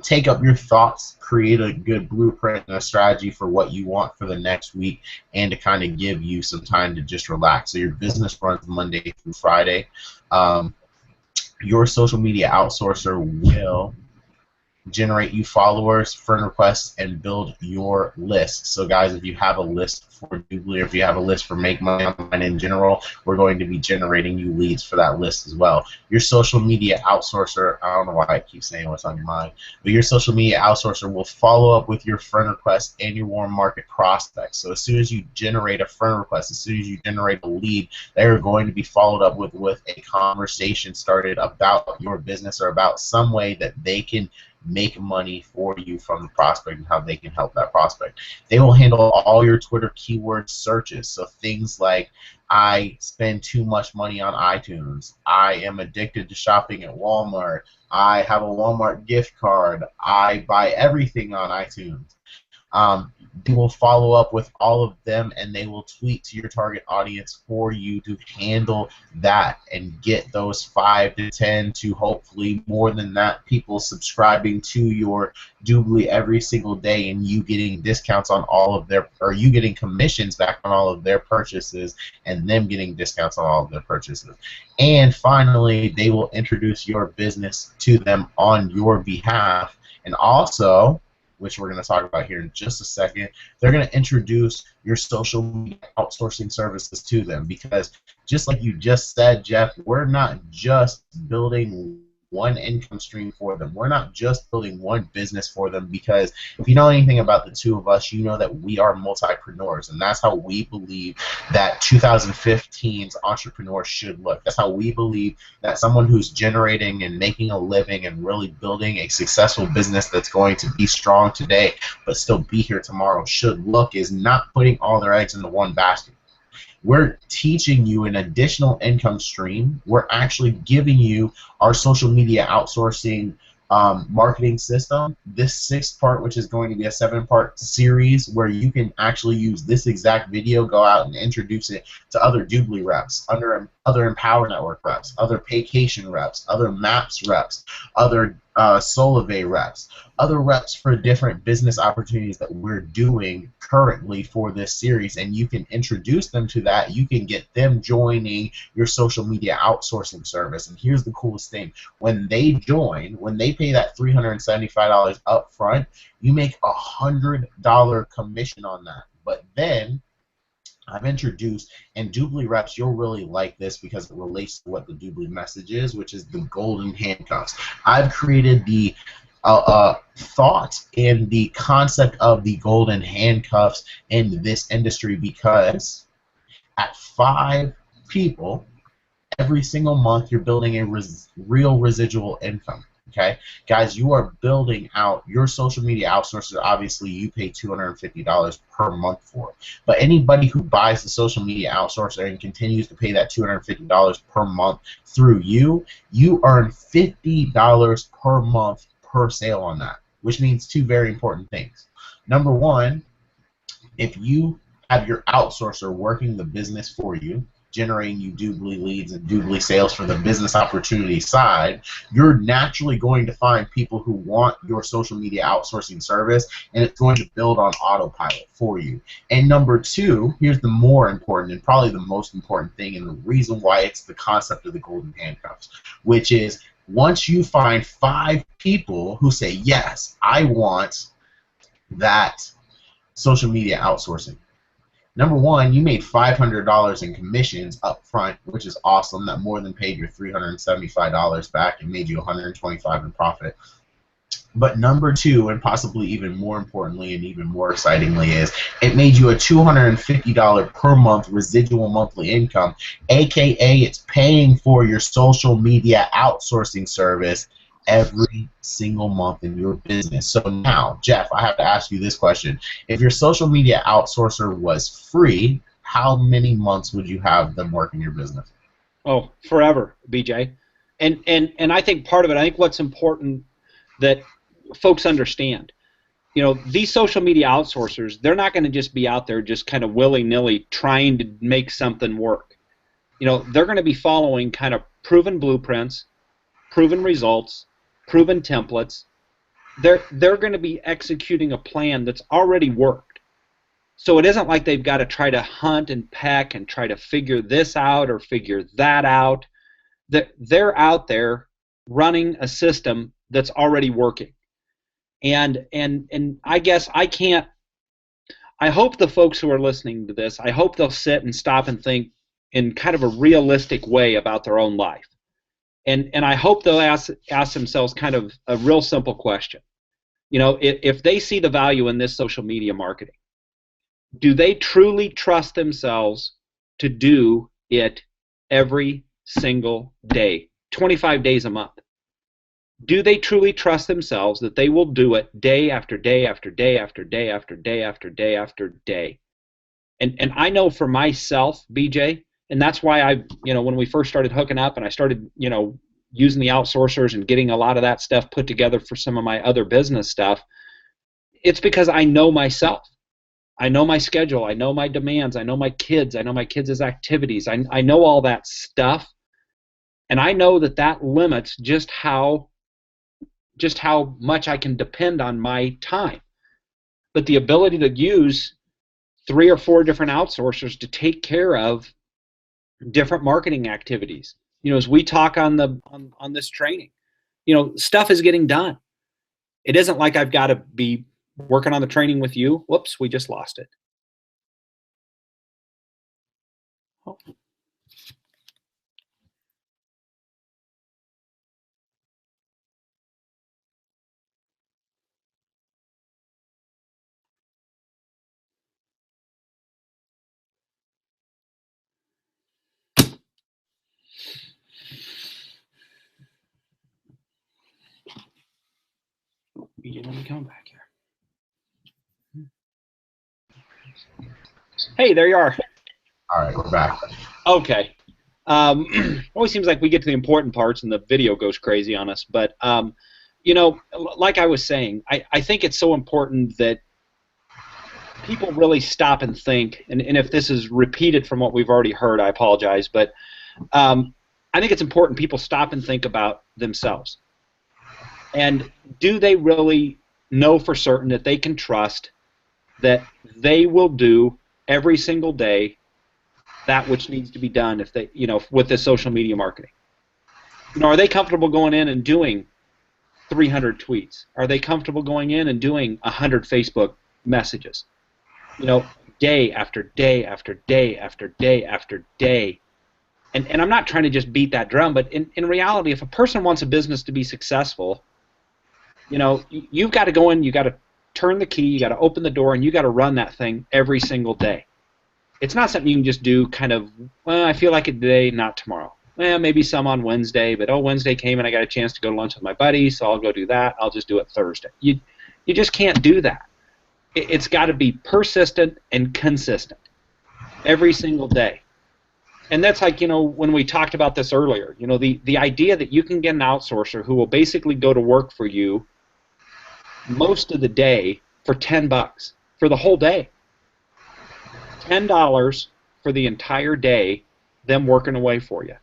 take up your thoughts, create a good blueprint and a strategy for what you want for the next week, and to kind of give you some time to just relax. So your business runs Monday through Friday. Your social media outsourcer will generate you followers, friend requests, and build your list. So guys, if you have a list for Dubli, or if you have a list for Make Money Online in general, we're going to be generating you leads for that list as well. Your social media outsourcer, I don't know why I keep saying what's on your mind, but your social media outsourcer will follow up with your friend requests and your warm market prospects. So as soon as you generate a friend request, as soon as you generate a lead, they are going to be followed up with a conversation started about your business or about some way that they can make money for you from the prospect and how they can help that prospect. They will handle all your Twitter keyword searches, so things like, "I spend too much money on iTunes," "I am addicted to shopping at Walmart," "I have a Walmart gift card," "I buy everything on iTunes." They will follow up with all of them, and they will tweet to your target audience for you to handle that and get those 5 to 10 to hopefully more than that people subscribing to your Dubli every single day, and you getting discounts on all of their, or you getting commissions back on all of their purchases, and them getting discounts on all of their purchases. And finally, they will introduce your business to them on your behalf, and also, which we're going to talk about here in just a second, they're going to introduce your social media outsourcing services to them, because just like you just said, Jeff, we're not just building one income stream for them. We're not just building one business for them, because if you know anything about the two of us, you know that we are multipreneurs, and that's how we believe that 2015's entrepreneur should look. That's how we believe that someone who's generating and making a living and really building a successful business that's going to be strong today but still be here tomorrow should look, is not putting all their eggs into one basket. We're teaching you an additional income stream. We're actually giving you our social media outsourcing marketing system, this 6-part, which is going to be a 7-part series where you can actually use this exact video, go out and introduce it to other Dubli reps, other Empower Network reps, other Paycation reps, other Maps reps, other Solivay reps, other reps for different business opportunities that we're doing currently for this series, and you can introduce them to that. You can get them joining your social media outsourcing service. And here's the coolest thing. When they join, when they pay that $375 up front, you make a $100 commission on that. But then I've introduced, and Dubli reps, you'll really like this because it relates to what the Dubli message is, which is the golden handcuffs. I've created the thought and the concept of the golden handcuffs in this industry because at 5 people, every single month you're building a real residual income. Okay, guys, you are building out your social media outsourcer. Obviously, you pay $250 per month for it. But anybody who buys the social media outsourcer and continues to pay that $250 per month through you, you earn $50 per month per sale on that, which means 2 very important things. Number one, if you have your outsourcer working the business for you, generating you Dubli leads and Dubli sales for the business opportunity side, you're naturally going to find people who want your social media outsourcing service, and it's going to build on autopilot for you. And number 2, here's the more important and probably the most important thing, and the reason why it's the concept of the golden handcuffs, which is once you find 5 people who say, yes, I want that social media outsourcing. Number one, you made $500 in commissions up front, which is awesome. That more than paid your $375 back and made you $125 in profit. But number 2, and possibly even more importantly and even more excitingly, is it made you a $250 per month residual monthly income, aka it's paying for your social media outsourcing service every single month in your business. So now, Jeff, I have to ask you this question. If your social media outsourcer was free, how many months would you have them work in your business? Oh, forever, BJ. And I think part of it, I think what's important that folks understand, you know, these social media outsourcers, they're not going to just be out there just kind of willy-nilly trying to make something work. You know, they're going to be following kind of proven blueprints, proven results, proven templates. They're going to be executing a plan that's already worked. So it isn't like they've got to try to hunt and peck and try to figure this out or figure that out. They're out there running a system that's already working. And I guess I hope the folks who are listening to this, I hope they'll sit and stop and think in kind of a realistic way about their own life. And I hope they'll ask themselves kind of a real simple question. You know, if they see the value in this social media marketing, do they truly trust themselves to do it every single day, 25 days a month? Do they truly trust themselves that they will do it day after day after day after day after day after day after day? And I know for myself, BJ, and that's why when we first started hooking up and I started, using the outsourcers and getting a lot of that stuff put together for some of my other business stuff, it's because I know myself. I know my schedule. I know my demands. I know my kids. I know my kids' activities. I know all that stuff, and I know that limits just how much I can depend on my time. But the ability to use 3 or 4 different outsourcers to take care of different marketing activities. As we talk on this training, stuff is getting done. It isn't like I've got to be working on the training with you. Whoops, we just lost it. Oh. You let me come back here. Hey, there you are. All right, we're back. Okay. Always seems like we get to the important parts and the video goes crazy on us. But, like I was saying, I think it's so important that people really stop and think. And if this is repeated from what we've already heard, I apologize. But I think it's important people stop and think about themselves. And do they really know for certain that they can trust that they will do every single day that which needs to be done if they, with this social media marketing. Are they comfortable going in and doing 300 tweets? Are they comfortable going in and doing 100 Facebook messages? Day after day after day after day after day. And I'm not trying to just beat that drum, but in reality, if a person wants a business to be successful, you've got to go in, you've got to turn the key, you got to open the door, and you got to run that thing every single day. It's not something you can just do kind of, well, I feel like it today, not tomorrow. Well, maybe some on Wednesday, but Wednesday came and I got a chance to go to lunch with my buddy, so I'll go do that. I'll just do it Thursday. You just can't do that. It's got to be persistent and consistent every single day. And that's like, when we talked about this earlier, the idea that you can get an outsourcer who will basically go to work for you most of the day for $10 for the whole day. $10 for the entire day, them working away for you.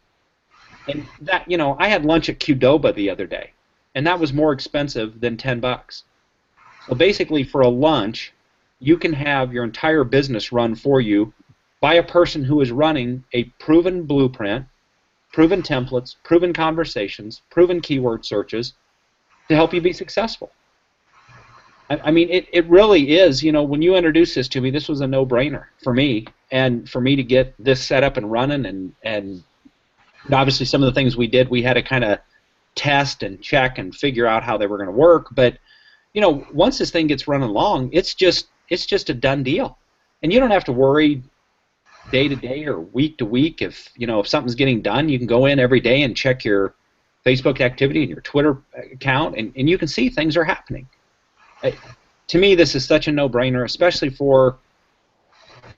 And that, I had lunch at Qdoba the other day, and that was more expensive than $10. So basically, for a lunch, you can have your entire business run for you by a person who is running a proven blueprint, proven templates, proven conversations, proven keyword searches to help you be successful. I mean, it really is, when you introduced this to me, this was a no-brainer for me, and for me to get this set up and running, and obviously some of the things we did, we had to kind of test and check and figure out how they were going to work, but, once this thing gets running along, it's just a done deal. And you don't have to worry day to day or week to week if something's getting done. You can go in every day and check your Facebook activity and your Twitter account, and you can see things are happening. To me, this is such a no-brainer, especially for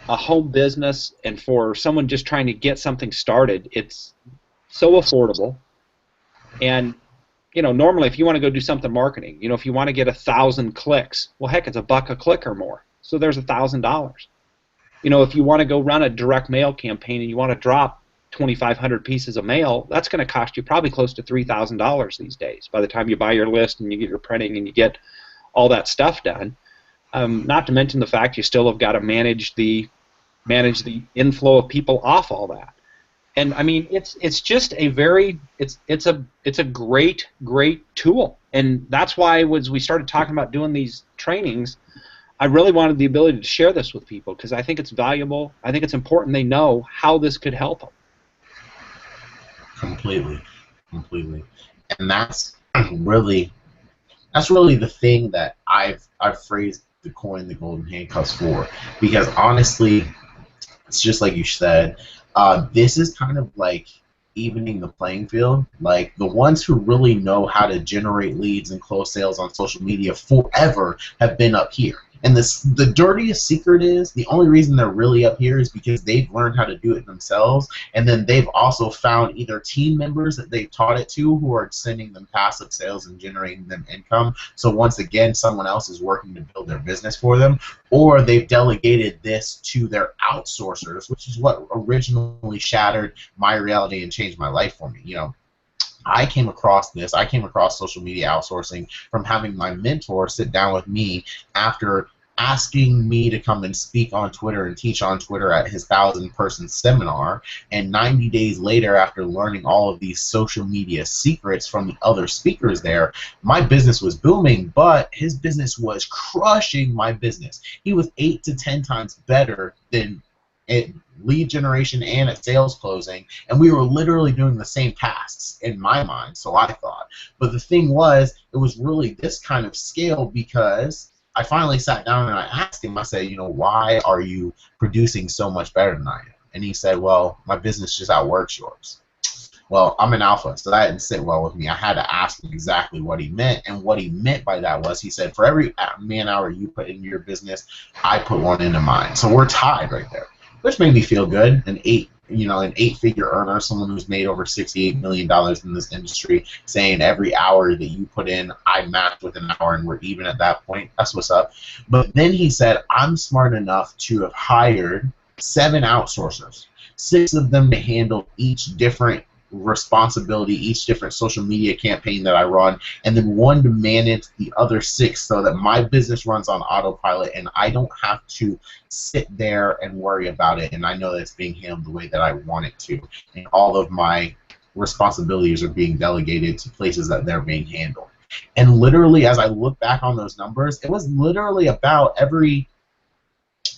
a home business and for someone just trying to get something started. It's so affordable. And, normally if you want to go do something marketing, if you want to get 1,000 clicks, well, heck, it's $1 a click or more. So there's $1,000. If you want to go run a direct mail campaign and you want to drop 2,500 pieces of mail, that's going to cost you probably close to $3,000 these days by the time you buy your list and you get your printing and you get all that stuff done. Not to mention the fact you still have got to manage the inflow of people off all that. And I mean, it's just a very it's a great tool. And that's why as we started talking about doing these trainings, I really wanted the ability to share this with people because I think it's valuable. I think it's important they know how this could help them. Completely. And that's really the thing that I've phrased the coin the golden handcuffs for, because honestly, it's just like you said, this is kind of like evening the playing field. Like, the ones who really know how to generate leads and close sales on social media forever have been up here. And the dirtiest secret is the only reason they're really up here is because they've learned how to do it themselves, and then they've also found either team members that they've taught it to who are sending them passive sales and generating them income. So once again, someone else is working to build their business for them, or they've delegated this to their outsourcers, which is what originally shattered my reality and changed my life for me. I came across this. I came across social media outsourcing from having my mentor sit down with me after asking me to come and speak on Twitter and teach on Twitter at his 1,000-person seminar. And 90 days later, after learning all of these social media secrets from the other speakers there, my business was booming, but his business was crushing my business. He was 8 to 10 times better than at lead generation and at sales closing, and we were literally doing the same tasks in my mind, so I thought. But the thing was, it was really this kind of scale because I finally sat down and I asked him, I said, why are you producing so much better than I am? And he said, well, my business just outworks yours. Well, I'm an alpha, so that didn't sit well with me. I had to ask him exactly what he meant, and what he meant by that was, he said, for every man-hour you put into your business, I put one into mine. So we're tied right there. Which made me feel good. An eight-figure earner, someone who's made over $68 million in this industry, saying every hour that you put in, I match with an hour, and we're even at that point. That's what's up. But then he said, I'm smart enough to have hired 7 outsourcers, 6 of them to handle each different responsibility, each different social media campaign that I run, and then one to manage the other 6 so that my business runs on autopilot and I don't have to sit there and worry about it, and I know that it's being handled the way that I want it to, and all of my responsibilities are being delegated to places that they're being handled. And literally, as I look back on those numbers, it was literally about every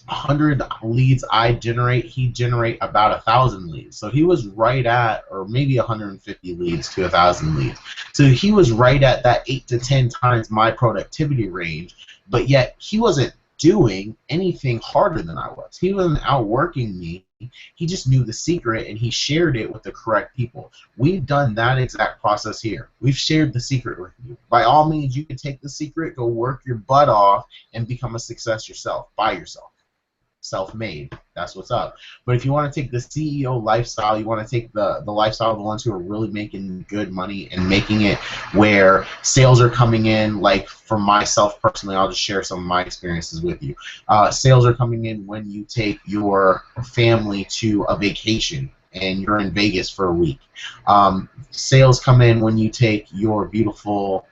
100 leads I generate, he generate about 1,000 leads. So he was right at, or maybe 150 leads to 1,000 leads. So he was right at that 8 to 10 times my productivity range, but yet he wasn't doing anything harder than I was. He wasn't outworking me. He just knew the secret and he shared it with the correct people. We've done that exact process here. We've shared the secret with you. By all means, you can take the secret, go work your butt off, and become a success yourself, by yourself. Self-made. That's what's up. But if you want to take the CEO lifestyle, you want to take the lifestyle of the ones who are really making good money and making it where sales are coming in, like for myself personally, I'll just share some of my experiences with you. Sales are coming in when you take your family to a vacation and you're in Vegas for a week. Sales come in when you take your beautiful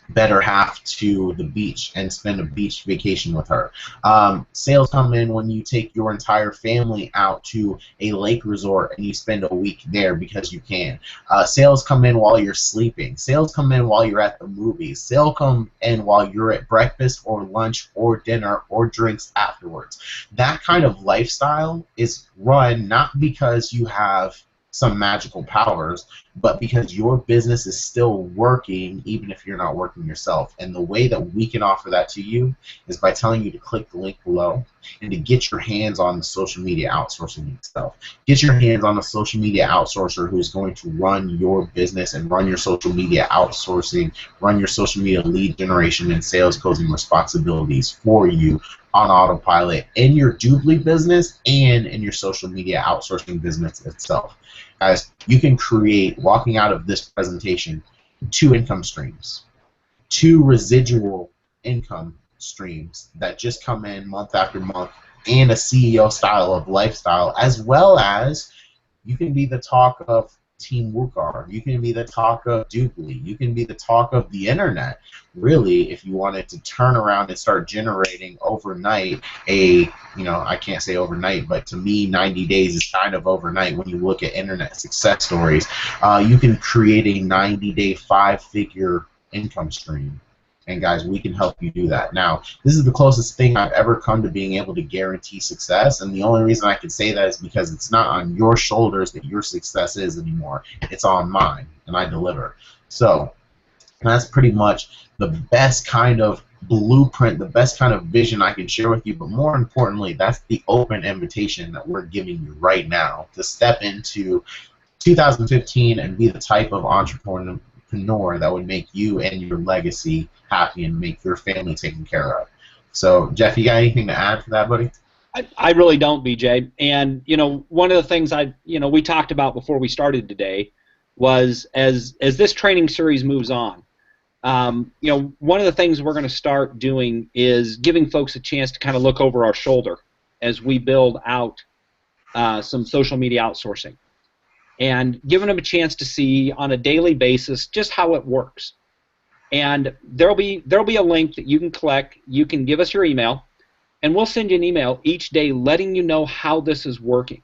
better half to the beach and spend a beach vacation with her. Sales come in when you take your entire family out to a lake resort and you spend a week there because you can. Sales come in while you're sleeping. Sales come in while you're at the movies. Sales come in while you're at breakfast or lunch or dinner or drinks afterwards. That kind of lifestyle is run not because you have some magical powers, but because your business is still working even if you're not working yourself. And the way that we can offer that to you is by telling you to click the link below and to get your hands on the social media outsourcing itself. Get your hands on a social media outsourcer who is going to run your business and run your social media outsourcing, run your social media lead generation and sales closing responsibilities for you on autopilot in your Dubli business and in your social media outsourcing business itself. Guys, you can create, walking out of this presentation, 2 income streams, 2 residual income streams that just come in month after month, and a CEO style of lifestyle, as well as you can be the talk of Team Wukar. You can be the talk of Dubli. You can be the talk of the internet. Really, if you wanted to turn around and start generating overnight I can't say overnight, but to me, 90 days is kind of overnight when you look at internet success stories. You can create a 90-day 5-figure income stream. And guys, we can help you do that. Now, this is the closest thing I've ever come to being able to guarantee success, and the only reason I can say that is because it's not on your shoulders that your success is anymore. It's on mine, and I deliver. So that's pretty much the best kind of blueprint, the best kind of vision I can share with you, but more importantly, that's the open invitation that we're giving you right now to step into 2015 and be the type of entrepreneur that would make you and your legacy happy and make your family taken care of. So, Jeff, you got anything to add to that, buddy? I really don't, BJ. And one of the things we talked about before we started today was as this training series moves on, one of the things we're going to start doing is giving folks a chance to kind of look over our shoulder as we build out some social media outsourcing, and giving them a chance to see on a daily basis just how it works. And there'll be a link that you can collect. You can give us your email, and we'll send you an email each day letting you know how this is working,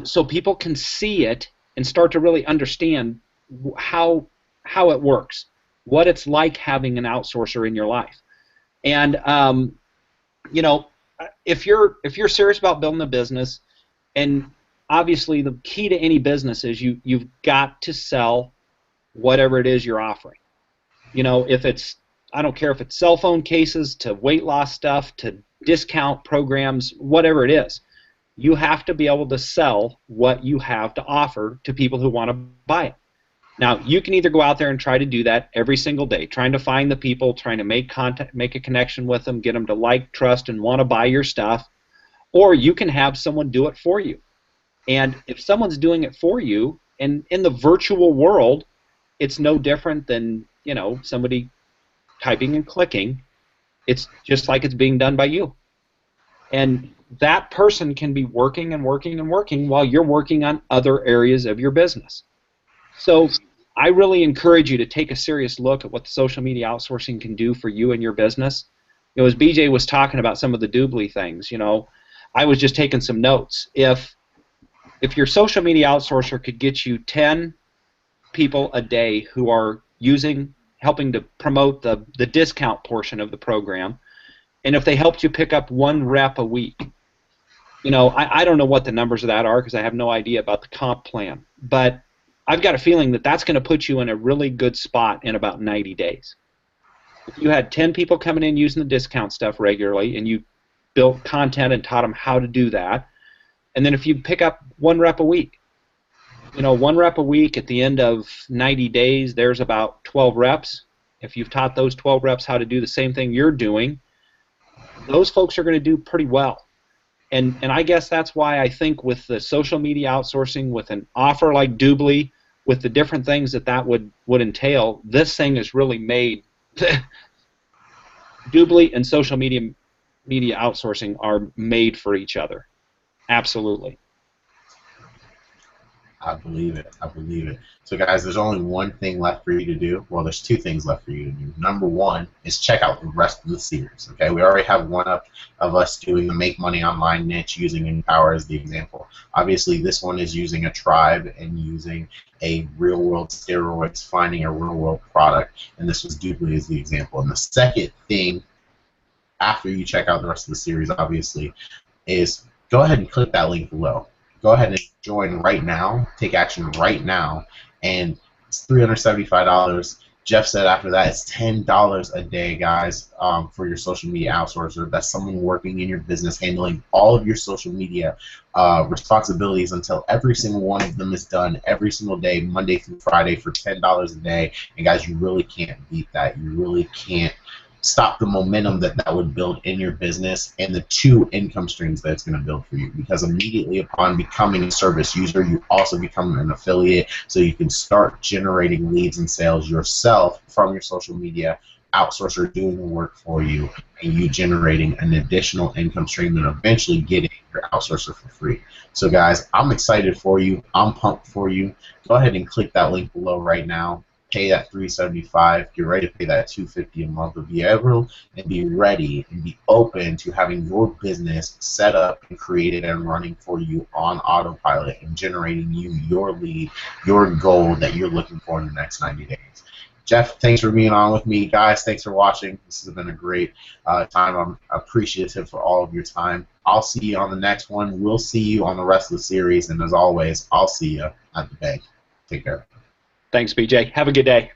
so people can see it and start to really understand how it works, what it's like having an outsourcer in your life. And if you're serious about building a business, and obviously the key to any business is you've got to sell whatever it is you're offering. If it's, I don't care if it's cell phone cases to weight loss stuff to discount programs, whatever it is, you have to be able to sell what you have to offer to people who want to buy it. Now, you can either go out there and try to do that every single day, trying to find the people, trying to make contact, make a connection with them, get them to like, trust, and want to buy your stuff, or you can have someone do it for you. And if someone's doing it for you, and in the virtual world, it's no different than somebody typing and clicking. It's just like it's being done by you. And that person can be working and working and working while you're working on other areas of your business. So I really encourage you to take a serious look at what the social media outsourcing can do for you and your business. As BJ was talking about some of the Dubli things, I was just taking some notes. If your social media outsourcer could get you 10 people a day who are helping to promote the discount portion of the program, and if they helped you pick up 1 rep a week, I don't know what the numbers of that are because I have no idea about the comp plan, but I've got a feeling that that's going to put you in a really good spot in about 90 days. If you had 10 people coming in using the discount stuff regularly and you built content and taught them how to do that, and then if you pick up 1 rep a week, 1 rep a week at the end of 90 days, there's about 12 reps. If you've taught those 12 reps how to do the same thing you're doing, those folks are going to do pretty well. And I guess that's why I think with the social media outsourcing, with an offer like Dubli, with the different things that would entail, this thing is really made. Dubli and social media outsourcing are made for each other. Absolutely. I believe it. I believe it. So, guys, there's only one thing left for you to do. Well, there's 2 things left for you to do. Number 1 is check out the rest of the series. Okay, we already have one up of us doing the Make Money Online niche using Empower as the example. Obviously, this one is using a tribe and using a real-world steroids, finding a real-world product, and this was Dubli as the example. And the second thing, after you check out the rest of the series, obviously, is go ahead and click that link below. Go ahead and join right now, take action right now, and it's $375. Jeff said after that it's $10 a day, guys, for your social media outsourcer. That's someone working in your business, handling all of your social media responsibilities until every single one of them is done every single day, Monday through Friday, for $10 a day. And guys, you really can't beat that. You really can't stop the momentum that would build in your business and the 2 income streams that it's going to build for you, because immediately upon becoming a service user, you also become an affiliate, so you can start generating leads and sales yourself from your social media outsourcer doing the work for you, and you generating an additional income stream and eventually getting your outsourcer for free. So guys, I'm excited for you. I'm pumped for you. Go ahead and click that link below right now. Pay that $375. Get ready to pay that $250 a month. Be able and be ready and be open to having your business set up and created and running for you on autopilot and generating you your lead, your goal that you're looking for in the next 90 days. Jeff, thanks for being on with me. Guys, thanks for watching. This has been a great time. I'm appreciative for all of your time. I'll see you on the next one. We'll see you on the rest of the series. And as always, I'll see you at the bank. Take care. Thanks, BJ. Have a good day.